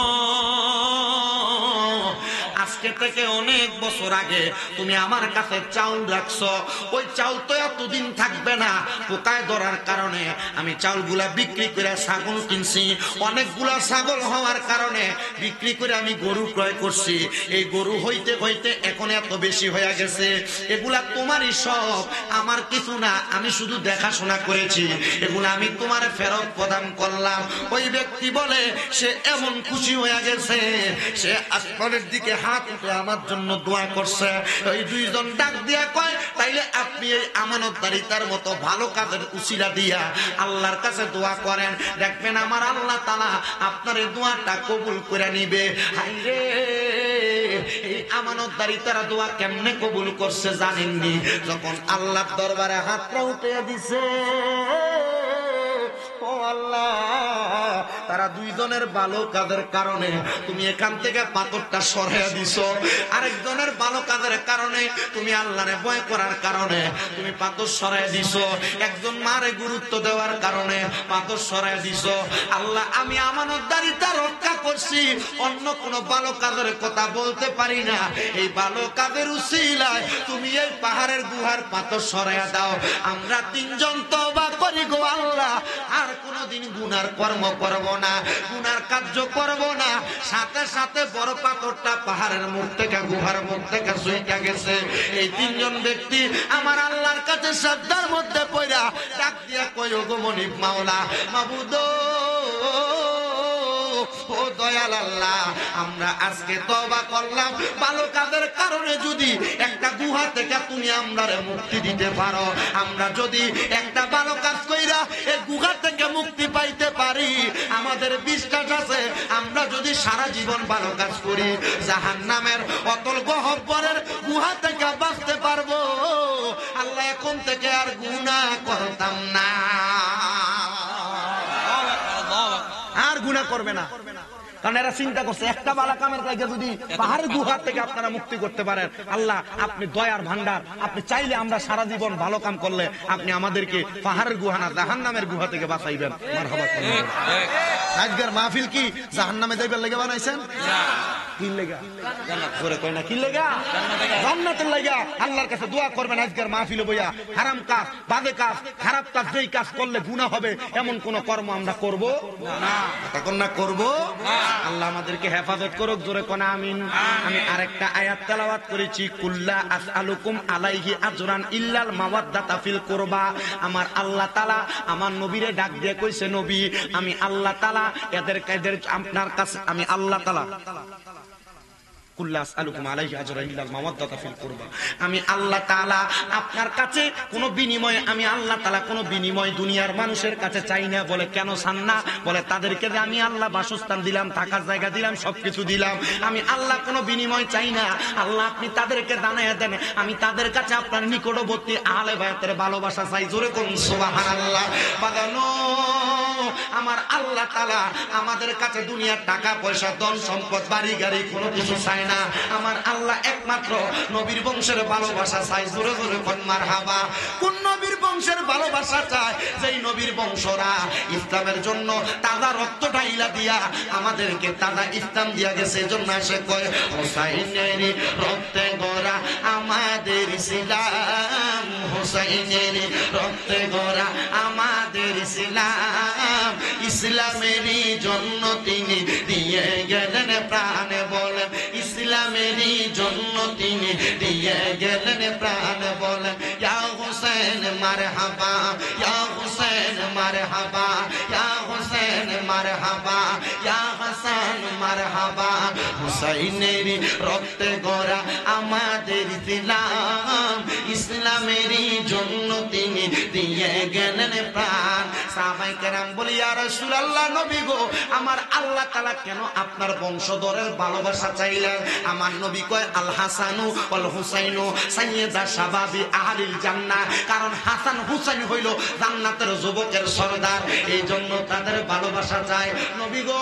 আজকে থেকে অনেক বছর আগে তুমি আমার কাছে চাউল রাখছো, ওই চাউল তো এতদিন থাকবে না, পোকায় ধরার কারণে আমি চাউলগুলা বিক্রি করে ছাগল কিনছি, অনেকগুলা ছাগল হওয়ার কারণে বিক্রি করে আমি গরু ক্রয় করছি, এই গরু হইতে হইতে এখন এত বেশি হয়ে গেছে, এগুলা তোমারই সব, আমার কিছু না, আমি শুধু দেখাশোনা করেছি, এগুলা আমি তোমার ফেরত প্রদান করলাম। ওই ব্যক্তি বলে সে এমন খুশি হয়ে গেছে, সে আসমানের দিকে হাত উঠে আমার জন্য দোয়া করছে। ওই দুইজন ডাক দিয়া কয়, তাইলে আপনি এই আমানতদারিতার মতো ভালো কাজের উসিলা দিয়া আল্লাহর কাছে দোয়া করেন, দেখবেন আমার আল্লাহ তাআলা আপনার এই দোয়াটা কবুল করে নিবে। হায়রে, এই আমানতদারিতার দোয়া কেমনে কবুল করছে জানেননি? যখন আল্লাহর দরবারে হাতটা উঠে দিছে, ও আল্লাহ, তারা দুইজনের ভালো কাজের কারণে তুমি এখান থেকে পাথরটা সরাইয়া দিছো, আরেকজনের ভালো কাজের কারণে তুমি আল্লাহরে ভয় করার কারণে তুমি পাথর সরাইয়া দিছো, একজন মারে গুরুত্ব দেওয়ার কারণে পাথর সরাইয়া দিছো। আল্লাহ, আমি আমানতদারিতা রক্ষা করছি, অন্য কোনো ভালো কাজের কথা বলতে পারি না, এই ভালো কাজের উসিলায় তুমি এই পাহাড়ের গুহার পাথর সরাইয়া দাও। আমরা তিনজন তওবা করি গো আল্লাহ, আর কোনদিন গুনার কর্ম করব না, গুনার কার্য করব না। সাথে সাথে বড় পাথরটা পাহাড়ের মুখ থেকে গুহার মুখ থেকে সুইটা গেছে। এই তিনজন ব্যক্তি আমার আল্লাহর কাছে শ্রদ্ধার মধ্যে পড়া ডাক দিয়া কই, ওগো মনিব মাওলা, মাবুদ, ও দয়াল আল্লাহ, আমরা আজকে তওবা করলাম, ভালো কাজের কারণে যদি একটা গুহা থেকে তুমি আমরারে মুক্তি দিতে পারো, আমরা যদি একটা ভালো কাজ কইরা এই গুহা থেকে মুক্তি পাইতে পারি, আমাদের বিশ্বাস আছে আমরা যদি সারা জীবন ভালো কাজ করি জাহান্নামের অতল গহ্বরের গুহা থেকে বাঁচতে পারবো। আল্লাহ, এখন থেকে আর গুনাহ করতাম না, আর গুনাহ করবে না। কারণ এরা চিন্তা করছে একটা বালা কামের কাজে যদি পাহাড়ের গুহা থেকে আপনারা মুক্তি করতে পারেন, আল্লাহ আপনি দয়ার ভান্ডার, আপনি চাইলে আমরা সারা জীবন ভালো কাম করলে আপনি আমাদেরকে পাহাড়ের গুহা না জাহান্নামের গুহা থেকে বাঁচাইবেন। মারহাবা। আজকের মাহফিল কি জাহান্নামে যাইবার লেগে বানাইছেন? কি লেগা? জোরে কই না, কি লেগা? জান্নাতের লেগা। আল্লাহর কাছে দোয়া করবেন আজকের মাহফিলে বইয়া, হারাম কাজ, বাজে কাজ, খারাপ কাজ, যেই কাজ করলে গুনাহ হবে এমন কোন কর্ম আমরা করব না। তখন না করব। আল্লাহ আমাদেরকে হেফাজত করুক, জোরে কোন আমিন। আমি আরেকটা আয়াত তেলাওয়াত করেছি, কুল্লা আসআলুকুম আলাইহি আজরান ইল্লাল মাওয়াদ্দাতা ফিল কুরবা। আমার আল্লাহ তাআলা আমার নবীরে ডাক দিয়ে কইছে, নবী, আমি আল্লাহ তাআলা এদের আপনার কাছে আমি আল্লাহ তাআলা আমি আল্লাহ তাআলা আপনার কাছে কোন বিনিময়, আমি আল্লাহ তাআলা কোন বিনিময় দুনিয়ার মানুষের কাছে চাই না। বলে কেন চান না? বলে তাদেরকে যে আমি আল্লাহ বাসস্থান দিলাম, থাকার জায়গা দিলাম, সবকিছু দিলাম, আমি আল্লাহ কোন বিনিময় চাই না। আল্লাহ আপনি তাদেরকে জানাইয়া দেন আমি তাদের কাছে আপনার নিকটবর্তী আহলে বায়াতের ভালোবাসা চাই। জোরে কোন সুবহানাল্লাহ। বাগানো আমার আল্লাহ তাআলা আমাদের কাছে দুনিয়ার টাকা পয়সা, ধন সম্পদ, বাড়ি গাড়ি কোনো কিছু চায় না। আমার আল্লাহ একমাত্র নবীর বংশের ভালোবাসা চাই। জোরে জোরে কোন মারহাবা। কোন নবীর বংশের ভালোবাসা চায়? যেই নবীর বংশরা ইসলামের জন্য তাজা রক্ত ঢাইলা দিয়া আমাদেরকে তাজা ইসলাম দিয়া গেছে। এজন্য সে কয়, হুসাইনের রক্তে গড়া আমাদের ইসলাম, হুসাইনের রক্তে গড়া আমাদের ইসলাম, ইসলামেরই জন্য তিনি দিয়ে গেলেন প্রাণ। বলেন ইসলামেরই জন্য তিনি দিয়ে গেলেন প্রাণ। বলেন ইয়া হুসেন মারহাবা, ইয়া হুসেন মারহাবা, ইয়া হুসেন মারহাবা, ইয়া হাসান মারহাবা। হুসাইনের রক্তে গড়া আমাদের ইসলাম, ইসলামেরই জন্য তিনি দিয়ে গেলেন প্রাণ। সাহাবায়ে কেরাম বলি ইয়া রাসূলুল্লাহ, নবী গো, আমার আল্লাহ তাআলা কেন আপনার বংশধরের ভালোবাসা চাইলেন? আমার নবী কয় আল হাসানু ওয়াল হুসাইনু সাইয়্যিদা শাবাবি আহলিল জান্নাহ, কারণ হাসান হুসাইন হইল জান্নাতের যুবকের সরদার, এই জন্য তাদের ভালোবাসা চায়। নবী গো,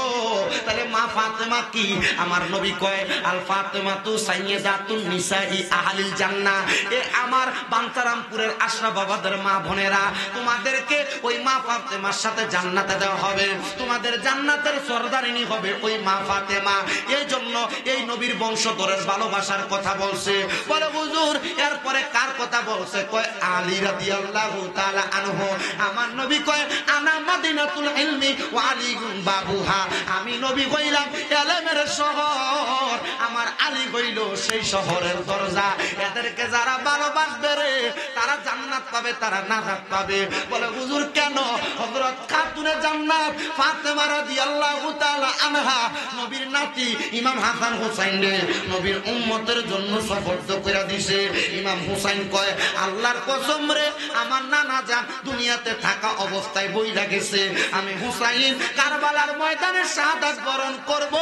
তাহলে মা ফাতেমা কি? আমার নবী কয় আল ফাতেমাতু সাইয়্যিদাতুন নিসাই আহলিল জান্নাহ। এ আমার বাঞ্চারামপুরের আশরাফ বাবাদের মা বোনেরা, তোমাদেরকে ওই মা ফাতেমার সাথে জান্নাতে দেওয়া হবে, তোমাদের জান্নাতের সরদারিনী হবে ওই মা ফাতেমা। এই জন্য এই নবীর বংশধরের ভালোবাসার কথা বলছে। বলে হুজুর এরপরে কার কথা বলছে? কয় আলী রাদিয়াল্লাহু তাআলা আনহু। আমার নবী কয় আনা মাদিনাতুল ইলমি ওয়া আলীগুন বাবুহা, আমি নবী হইলাম ইলমের শহর, আমার আলী হইল সেই শহরের দরজা। এদেরকে যারা ভালোবাসবে রে তারা জান্নাত পাবে, তারা নাজাত পাবে। বলে হুজুর কেন? হযরত খাতুনে জান্নাত ফাতেমা রাদিয়াল্লাহু তাআলা আনহা নবীর নাতি ইমাম হাসান হুসাইন রে নবীর উম্মতের জন্য সফরদ করে দিছে। ইমাম হুসাইন কয় আল্লাহর কসম রে, আমার নানা জান দুনিয়াতে থাকা অবস্থায় বইলা গেছে, আমি হুসাইন কারবালার ময়দানে শাহাদাত বরণ করব,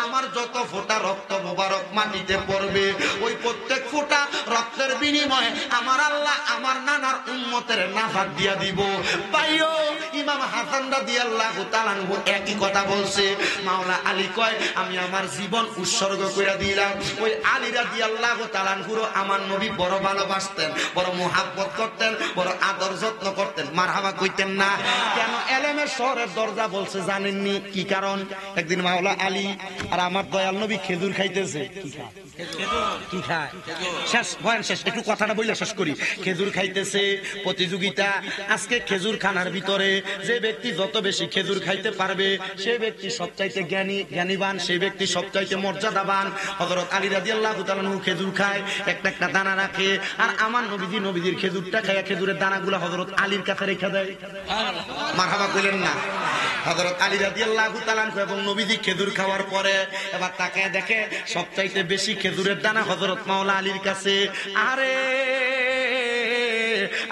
আমার যত ফোঁটা রক্ত মোবারক মাটিতে পড়বে, ওই প্রত্যেক ফোঁটা রক্তের বিনিময়ে আমার আল্লাহ আমার নানার উম্মতের নাফাত দিয়া দিব। পাইও ইমাম হাসান রাদিয়াল্লাহু তাআলা আনহু একই কথা বলছে। মাওলা আলী কয় আমি আমার জীবন উৎসর্গ করে দিলাম। ওই আলী রাদিয়াল্লাহু তাআলা আনহুর আমার নবী বড় ভালোবাসতেন, বড় মুহাব্বত করতেন, বড় আদর যত্ন করতেন। মারহাবা কইতেন না? কেন এলেমের শহরের দরজা বলছে জানেননি? কি কারণ? একদিন মাওলা আলী আর আমার দয়াল নবী খেজুর খাইতেছে। কি খায়? শেষ বয়ান শেষ, একটু কথাটা বইলে শেষ করি। খেজুর খাইতেছে, প্রতিযোগিতা। আজকে খেজুর খানার ভিতরে যে ব্যক্তি যত বেশি খেজুর খাইতে পারবে সে ব্যক্তি সবচাইতে জ্ঞানীবান, সেই ব্যক্তি সবচাইতে মর্যাদাবান। হযরত আলী রাদিয়াল্লাহু তাআলা আনহু খেজুর খায়, একটা একটা দানা রাখে, আর আমার নবীজির খেজুরটা খায়, খেজুরের দানাগুলো হযরত আলীর কাছে রেখে দেয়। মারহাবা কইলেন না? হযরত আলী রাদিয়াল্লাহু তাআলা আনহু এবং নবীজি খেজুর খাওয়ার পরে এবার তাকায় দেখে সবচাইতে বেশি খেজুরের দানা হযরত মাওলা আলীর কাছে। আরে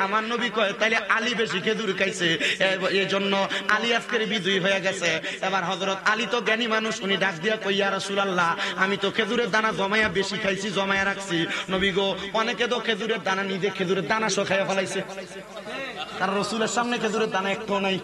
আমার নবী কয় তাইলে আলী বেশি খেজুর খাইছে, এই জন্য আলী আজকের বিজয়ী হয়ে গেছে। এবার হযরত আলী তো জ্ঞানী মানুষ, উনি ডাক দিয়া কই ইয়া রাসূলুল্লাহ, আমি তো খেজুরের দানা জমায়া বেশি খাইছি, জমায়া রাখছি। নবী গো, অনেকে তো খেজুরের দানা নিজে খেজুরের দানা সহ খাইয়া ফেলাইছে, কারণ রাসূলের সামনে খেজুরের দানা একটু নাই।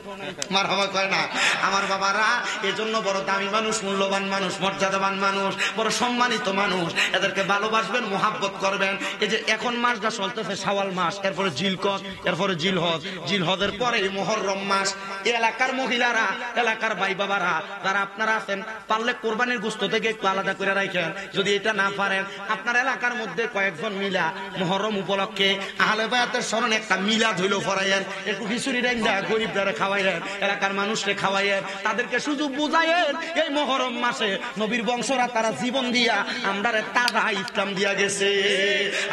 মারহাবা কয় না? আমার বাবারা এজন্য বড় দামি মানুষ, মূল্যবান মানুষ, মর্যাদাবান মানুষ, বড় সম্মানিত মানুষ, এদেরকে ভালোবাসবেন, মুহাব্বত করবেন। এই যে এখন মাসটা চলতেছে শাওয়াল মাস, এরপরে জিলকদ, এরপরে জিলহজ, জিলহজের পরে মুহররম মাস। এই এলাকার মহিলারা, এলাকার ভাই বাবারা যারা আপনারা আছেন, পারলে কোরবানির গোশত থেকে একটু আলাদা করে রাখেন। যদি এটা না পারেন, আপনার এলাকার মধ্যে কয়েকজন মিলা মুহররম উপলক্ষে আহলে বায়াতের স্মরণে একটা মিলাদ হইল ফরাইয়েন, একটু খিচুড়ি রাইন্দা গরিবরা খাওয়াইয়েন, এলাকার মানুষকে খাওয়াইয়েন, তাদেরকে সুযোগ বুঝাইয়েন। এই মুহররম মাসে নবীর বংশরা তারা জীবন দিয়া আমরারে তাজা ইসলাম দিয়া গেছে।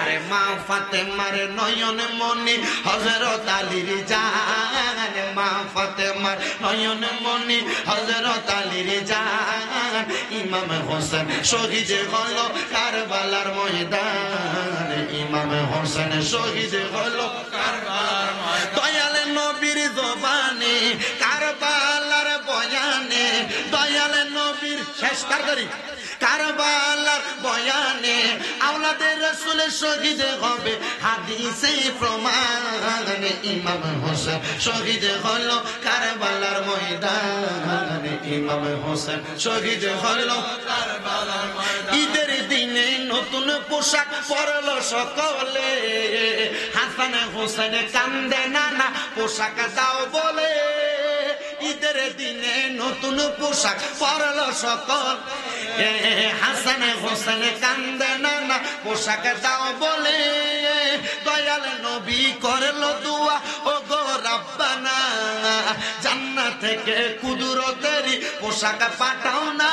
আরে মা ফাতেমার নয়ন মনি হযরত আলীর জান, মা ফাতেমার নয়ন মনি হযরত আলীর জান, ইমাম হোসেন শহীদ হলো কারবালার ময়দান, ইমাম হোসেন শহীদ হলো কারবালার ময়দান। দয়াল নবীর জবানে কারবালার বয়ানে, দয়াল নবীর শেষ কারদারি কারবালার বয়ানে আওলাদে রাসূল শহীদ হবে হাদিসে প্রমাণ, ইমাম হোসেন শহীদ হলো কারবালার ময়দানে, ইমাম হোসেন শহীদ হলো কারবালার ময়দানে। ঈদের দিনে নতুন পোশাক পরলো সকলে, হাসান হোসেন কান্দে নানা পোশাক দাও বলে। ঈদের দিনে নতুন পোশাক পরলো সকল, হাসান হোসেন কান্দে নানা পোশাক দাও বলে। দয়াল নবী করলো দুয়া, ও গো রাব্বানা, জান্নাত থেকে কুদরতের পোশাক পাঠাও না।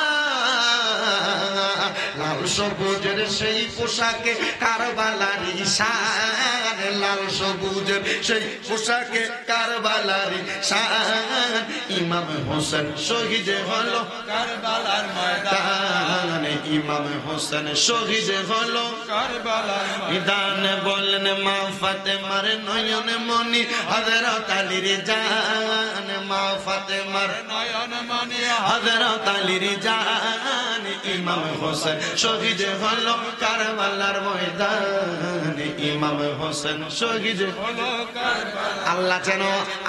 লাল সবুজের সেই পোশাকে কারবালার শান, লাল সবুজের সেই পোশাকে কারবালার শান, ইমাম হোসেন শহীদ হলো কারবালার ময়দানে, ইমাম হোসেন শহীদ হলো কারবালার ময়দান। বললেন মা ফাতেমার নয়ন মনি হযরত আলীর জান, মা ফাতেমার নয়ন মনি হযরত আলীর জান। ইমাম হোসেন শহীদ হলো কারবালার ময়দানে, ইমাম হোসেন শহীদ হলো কারবালা। আল্লাহ যেন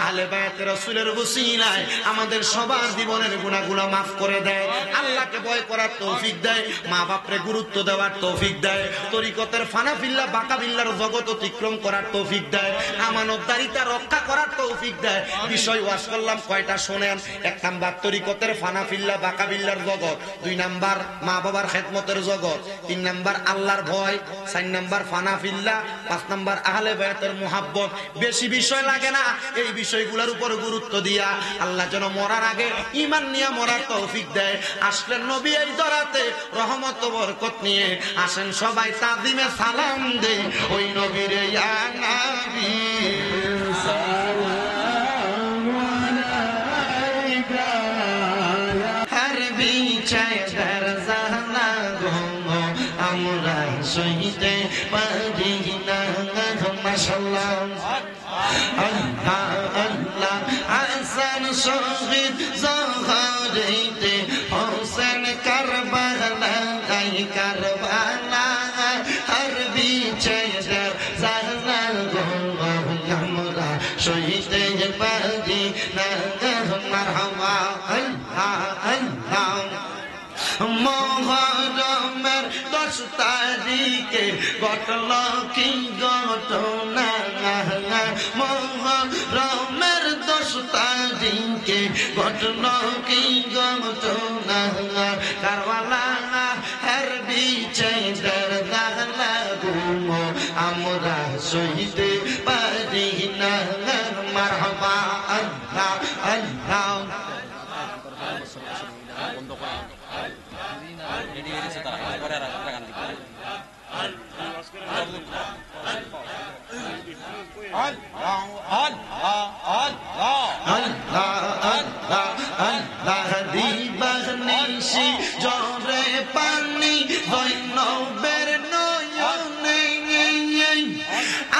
আহলে বায়াত রাসূলের ওসিলায় আমাদের সবার জীবনের গুনাহগুলো মাফ করে দেয়, আল্লাহকে ভয় করার তৌফিক দেয়, মা বাপরে গুরুত্ব দেওয়ার তৌফিক দেয়, তরিকতের ফানাফিল্লা বাকাবিল্লার জগৎ অতিক্রম করার তৌফিক দেয়, আমানতদারিতা রক্ষা করার তৌফিক দেয়। বিষয় ওয়াজ করলাম কয়টা শোনেন। 1 নাম্বার তরিকতের ফানাফিল্লা বাকাবিল্লার জগৎ, 2 নাম্বার মা বাবার খেদমতের জগৎ, 3 নাম্বার আল্লাহর ভয়, 4 নাম্বার ফানাফিল্লা, 5 নাম্বার আহলে বায়াতের মুহাব্বত। বেশি বিষয় লাগে না, এই বিষয়গুলোর উপর গুরুত্ব দিয়া আল্লাহ যেন মরার আগে ঈমান নিয়ে মরার তৌফিক দেয়। আসলেন নবী এই দরাতে রহমত ও বরকত নিয়ে, আসেন সবাই তাজিমে সালাম দেই ওই নবীরে ইয়া নবী সালাম আলাইকা হর বিছায় দর জানা গো আমরা সহিতে পারি না। মাশাআল্লাহ আল্লাহ আল্লাহ হাসান শহীদ জহরিতে হোসেন কারবালা কারবালা হর বিছায় দর জানা গো আমরা সহিতে পারি না। মারহাবা আল্লাহ আল্লাহ মুহররমের 10 তারিখে ঘটল কি ঘটনা, মুহররমের 10 তারিখে ঘটল কি ঘটনা, কারবালা হর বিছায় দর জানা গো আমরা সহিতে পারি না। মারহাবা আল্লাহ আল্লাহ বন্ধ করে রেডি হয়ে গেছে তারা, পরে আর একটা গান দিবে। আল্লাহ আল্লাহ আল্লাহ আল্লাহ আল্লাহ আল্লাহ দিবানিশি জরে পানি বৈনবের নয়নে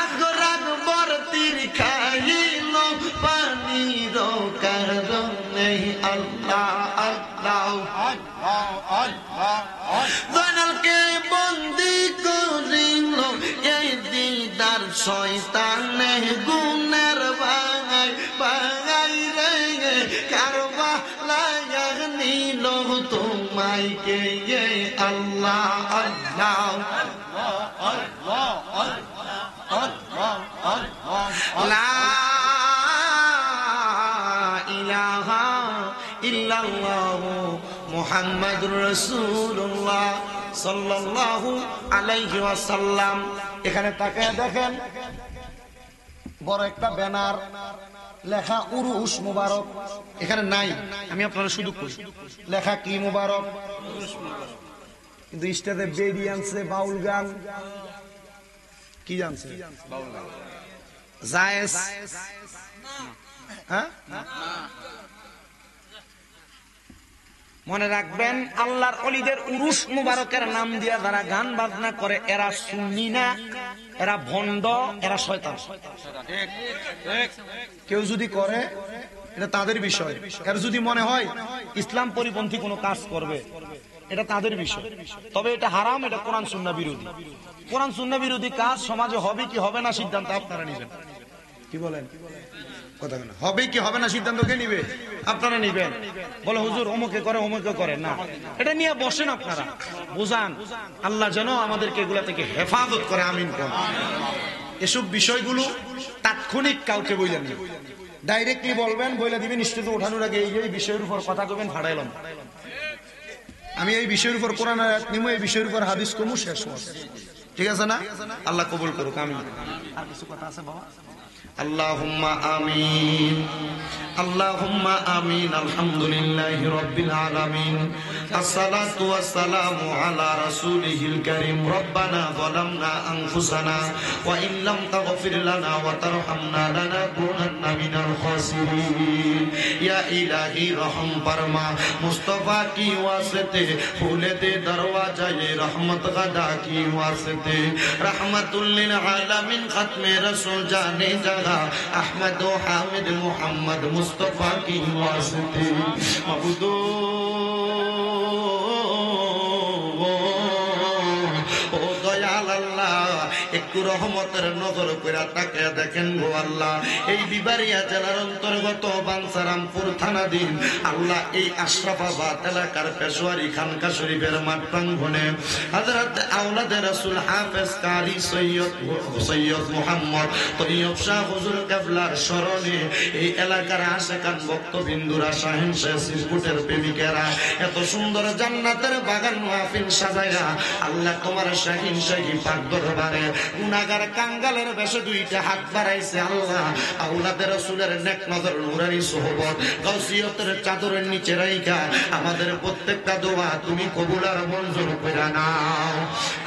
আগরাগ বরতির খাইল পানির কারণে। আল্লাহ আল্লাহ জয়নালকে বন্দি করিল এই দিদার শয়তানে গুণের ভাঙাই ভাঙাই রে কারবালায় নিল তোমায় কে। আল্লাহ আল্লাহ লা ইলাহা ইল্লাল্লাহু মুহাম্মাদুর রাসূলুল্লাহ সাল্লাল্লাহু আলাইহি ওয়াসাল্লাম। এখানে তাকায় দেখেন বড় একটা ব্যানার লেখা উরুস মুবারক, এখানে নাই, আমি আপনারা শুধু করি লেখা কি মুবারক, কিন্তু স্টেজে বেডি আনছে বাউল গান, কি জানছে জায়েজ, হ্যাঁ মনে রাখবেন আল্লাহর ওলিদের উরুস মুবারকের নাম দিয়া যারা গান বাজনা করে এরা সুন্নি না, এরা ভণ্ড, এরা শয়তান। কেউ যদি করে এটা তাদের বিষয়, এর যদি মনে হয় ইসলাম পরিপন্থী কোনো কাজ করবে এটা তাদের বিষয়, তবে এটা হারাম, এটা কোরআন সুন্নাহ বিরোধী। কোরআন সুন্নাহ বিরোধী কাজ সমাজে হবে কি হবে না সিদ্ধান্ত আপনারা নেবেন। কি বলেন কথা বলেন, হবে কি হবে না সিদ্ধান্ত কে নিবে? আপনারা নিবেন। বলে হুজুর অমুকে করে অমুকে করে না, এটা নিয়ে বসেন আপনারা বুঝান, আল্লাহ যেন আমাদেরকে এগুলা থেকে হেফাজত করে, আমিন কোন। এসব বিষয়গুলো তাৎক্ষণিক কাউকে বললেন না, ডাইরেক্টলি বলবেন, বলে দিবেন স্টেজে ওঠানোর আগে এই বিষয়ের উপর কথা কবেন, ফাড়াইলাম আমি এই বিষয়ের উপর কোরআন আয়াত নিমু, এই বিষয়ের উপর হাদিস কমু, শেষ হওয়া, ঠিক আছে না? আল্লাহ কবুল করুক, আমিন। আর কিছু কথা আছে বাবা? আল্লাহুম্মা আমিন আল্লাহুম্মা আমিন। আলহামদুলিল্লাহি রাব্বিল আলামিন, আসসালাতু ওয়াসসালামু আলা রাসূলিহিল কারীম। রব্বানা যালামনা আনফুসানা ওয়া ইন লাম তাগফির লানা ওয়া তারহামনা লানাকুনান্না মিনাল খাসিরিন। या इलाही रहम फरमा मुस्तफा की वास्ते फूले दे दरवाजा ये रहमत गदा की वास्ते रहमतुल लिल आलमीन खत्मे रसूल जाने जगह अहमद व हामिद मोहम्मद मुस्तफा की वास्ते मबूदो একটু রহমতের নজর কইরা তাকিয়ে দেখেন গো আল্লাহ এই বিবারিয়া জেলার অন্তর্গত বাঞ্ছারামপুর থানাধীন আল্লাহ এই আশরাফাবাদ এলাকার পেশোয়ারি খানকা শরীফের মাঠ প্রাঙ্গণে হযরত আওলাদে রাসূল হাফেজ কারি সৈয়দ মুহাম্মদ তৈয়ব শাহ হুজুর কেবলার স্মরণে এই এলাকার আশেকান ভক্তবিন্দুরা শাহিন শাহ সিরকুটের প্রেমিকেরা এত সুন্দর জান্নাতের বাগান মাহফিল সাজায়া আল্লাহ তোমার শাহিন শাহী পাক দরবারে গুনাহগার কাঙ্গালের বেশে দুইটা হাত বাড়াইছে আল্লাহ আওলাদে রাসূলের নেক নজর নুরানি সোহবত গাউসিয়তের চাদরের নিচে রাইখা আমাদের প্রত্যেকটা দোয়া তুমি কবুল আর মঞ্জুর কইরা নাও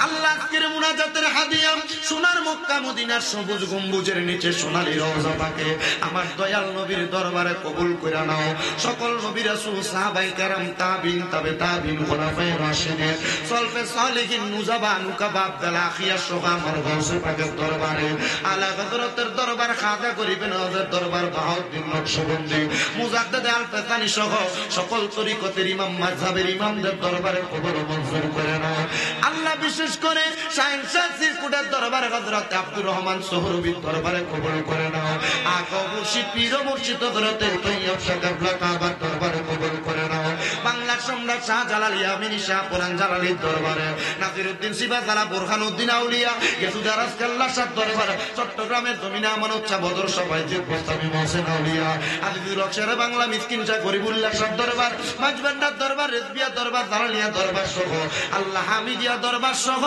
আল্লাহ আজকের মুনাজাতের হাদিয়া সোনার মক্কা মদিনার সবুজ গম্বুজের নিচে সোনালী রওজা পাকে আমার দয়াল নবীর দরবারে কবুল কইরা নাও সকল নবী রাসূল সাহাবায়ে কেরাম তাবিন তাবে তাবিন খুলাফায়ে রাশিদিন সলফে সালেহিন নুজাবা নুকাবা আব্দুল্লাহিয়া সোহা আমার গাউসে পাকের দরবারে আলা হযরতের দরবার খাজা গরিবের নজর দরবার বাহাউদ্দিন নকশবন্দি মুজাদ্দিদ আল ফাসানি সহ সকল তরিকতের ইমাম মাযহাবের ইমামদের দরবারে কবুল মঞ্জুর করে নাও আল্লাহ বিশেষ করে শাহিন শাহ সিরকুটের দরবারে হযরত আব্দুর রহমান সোহরবির দরবারে কবুল করে নাও আকা মুর্শিদ পীর মুর্শিদ হযরত তৈয়ব শাহ কাবলা কাবার দরবারে কবুল করে নাও বাংলা সম্রাট শাহ জালাল ইয়ামিনী শাহ পুরান জালালীর দরবারে নাসিরউদ্দিন সিবাজালা বুরহানুদ্দিন আউলিয়া গেসুদারাস কাল্লা শাহ দরবারে চট্টগ্রামের জমিনে আমানত শাহ বদর সবাই যে প্রস্তাবী মোহসেন আউলিয়া আজিজুর রহমান বাংলা মিসকিন শাহ গরিবুল্লাহ শাহ দরবার মাঝবান্ডার দরবার রেজবিয়া দরবার জালালিয়া দরবার সহ আল্লাহ হামিদিয়া দরবার সহ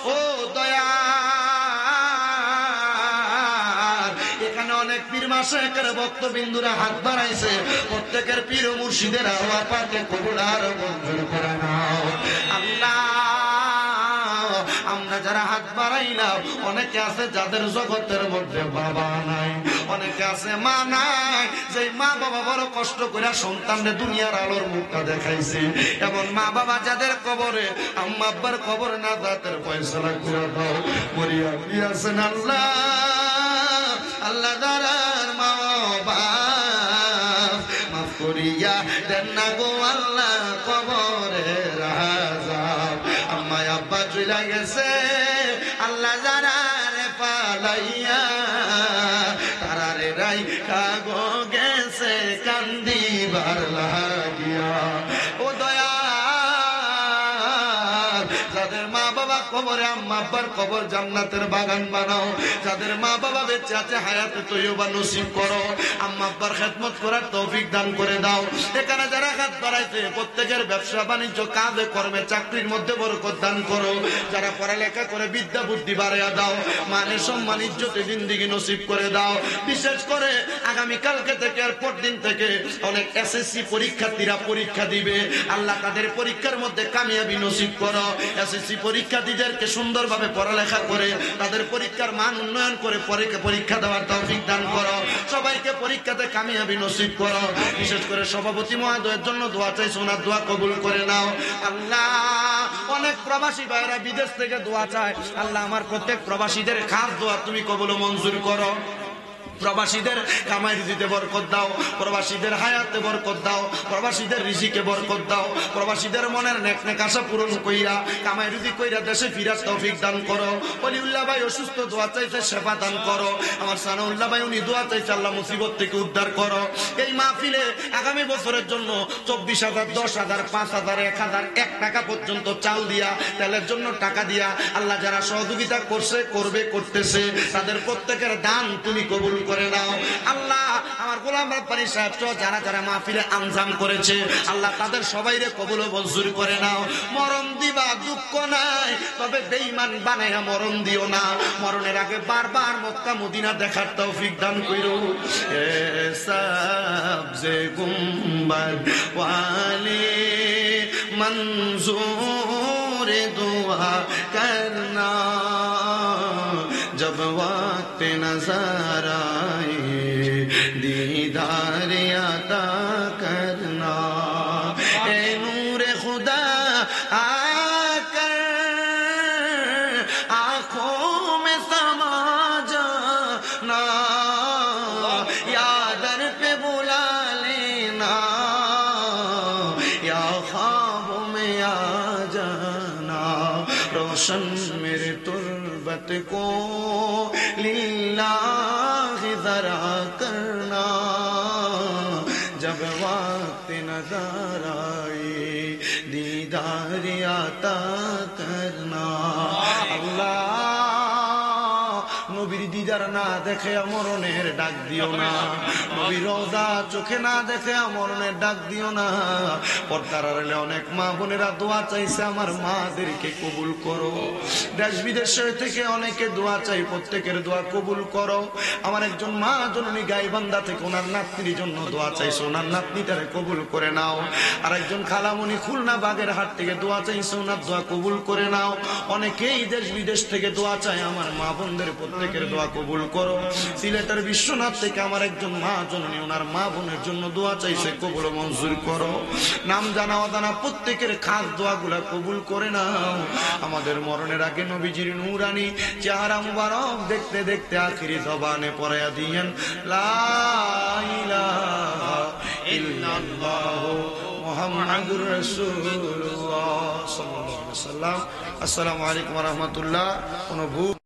ও দয়া এখানে অনেক পীর মাশায়েখের ভক্তবিন্দুরা হাত বাড়াইছে প্রত্যেকের পীর ও মুর্শিদের আওয়াজ পাকে কবুল আর মঞ্জুর করে নাও আল্লাহ আমরা যারা হাত বাড়াইলাম অনেকে আছে যাদের জগতের মধ্যে বাবা নাই অনেকে আছে মা নাই যে মা বাবা বড় কষ্ট করে সন্তানদের দুনিয়ার আলোর মুখটা দেখাইছে এমন মা বাবা যাদের কবরে আম্মা আব্বার কবর না দাতের ফয়সালা করে দাও মরিয়া আছেন আল্লাহ আল্লাহ দারার মা বাবা মাফ করিয়া দেন না গো আল্লাহ কবরের আযাব আম্মা আব্বা চলে গেছে আল্লাহ যারারে পালাইয়া তারারে রাইখা গো গেছে কান্দিবার লাগিয়া ও দয়া যাদের মা বাবা কবরে আম্মা আব্বার কবর জান্নাতের বাগান বানাও যাদের মা বাবা বেঁচে আছে হায়াতে তৈয়বা নসিব করো আম্মা আব্বার খেদমত করার তৌফিক দান করে দাও এখানে যারা হাত বাড়াইছে প্রত্যেকের ব্যবসা বাণিজ্য কাজে কর্মে চাকরির মধ্যে বরকত দান করো যারা পড়ালেখা করে বিদ্যা বুদ্ধি বাড়াইয়া দাও মানে সম্মান ইজ্জতে জিন্দেগি নসিব করে দাও বিশেষ করে আগামীকালকে থেকে আর পরদিন থেকে অনেক এসএসসি পরীক্ষার্থীরা পরীক্ষা দিবে আল্লাহ তাদের পরীক্ষার মধ্যে কামিয়াবি নসিব করো এসএসসি পরীক্ষার্থীদেরকে সুন্দরভাবে পড়ালেখা করে তাদের পরীক্ষার মান উন্নয়ন করে পরীক্ষা দেওয়ার তৌফিক দান করো সবাইকে পরীক্ষাতে কামিয়াবি নসিব করো বিশেষ করে সভাপতি মহোদয়ের জন্য দোয়া চাই সোনার দোয়া কবুল করে নাও আল্লাহ অনেক প্রবাসী ভাইরা বিদেশ থেকে দোয়া চায় আল্লাহ আমার প্রত্যেক প্রবাসীদের খাস দোয়া তুমি কবুল মঞ্জুর করো প্রবাসীদের কামাই রুজিতে বরকত দাও প্রবাসীদের হায়াতে বরকত দাও প্রবাসীদের রিজিকে বরকত দাও প্রবাসীদের মনের নেক নেক আশা পূরণ কইরা কামাই রুজি কইরা দেশে ফিরার তৌফিক দান করো ওলিউল্লাহ ভাই অসুস্থ দোয়া চাইছে সেবা দান করো আমার সানাউল্লাহ ভাই উনি দোয়া চাইছে আল্লাহ মুসিবত থেকে উদ্ধার করো এই মাহফিলে আগামী বছরের জন্য 24,000 10,000 5,000 1,000 1 টাকা পর্যন্ত চাল দিয়া তেলের জন্য টাকা দিয়া আল্লাহ যারা সহযোগিতা করছে করবে করতেছে তাদের প্রত্যেকের দান তুমি কবুল করে নাও আল্লাহ আমার গোলাম রাব্বানী সাহেব সহ যারা যারা মাহফিলে আঞ্জাম করেছে আল্লাহ তাদের সবাইরে কবুল ও মঞ্জুর করে নাও মরণ দিবা দুঃখ নাই তবে বেঈমান বানায়া মরণ দিও না মরণের আগে বারবার মক্কা মদিনা দেখার তৌফিক দান কইরো এ সাবজে গুম্বাদ ওয়ালি मंजूर दुआ करना जब वक्त नजर आए दीदार अता रोशन मेरे तुर्बत को लिल्लाह ज़रा करना जब वक्त नज़र आए दीदार आता करना अल्लाह নবীর দিদার না দেখে মরণের ডাক দিও না নবীর রওজা চোখে না দেখে মরণের ডাক দিও না পর্দার আড়ালে অনেক মা বোনেরা দোয়া চাইছে আমার মাদেরকে কবুল করো দেশ বিদেশে থেকে অনেকে দোয়া চাই প্রত্যেকের দোয়া কবুল করো আমার একজন মা জননী গাইবান্ধা থেকে ওনার নাতনির জন্য দোয়া চাইছে ওনার নাতনিটারে কবুল করে নাও আর একজন খালামণি খুলনা বাগেরহাট থেকে দোয়া চাইছে ওনার দোয়া কবুল করে নাও অনেকেই দেশ বিদেশ থেকে দোয়া চায় আমার মা বোনদের প্রত্যেকের দোয়া কবুল করো সিলেটের বিশ্বনাথ থেকে আমার একজন মা জননী ওনার মা বোনের জন্য দোয়া চাইছে কবুল মঞ্জুর করো নাম জানা অজানা প্রত্যেকের খাস দোয়াগুলা কবুল করে নাও আমাদের মরণের আগে নবীজির নূরানি চেহারা মুবারক দেখতে দেখতে আখিরি জবানে পড়ায়া দিয়েন লা ইলাহা ইল্লাল্লাহ মুহাম্মাদুর রাসূলুল্লাহ সাল্লাল্লাহু আলাইহি ওয়াসাল্লাম। আসসালামু আলাইকুম ওয়া রাহমাতুল্লাহ। কোন ভুল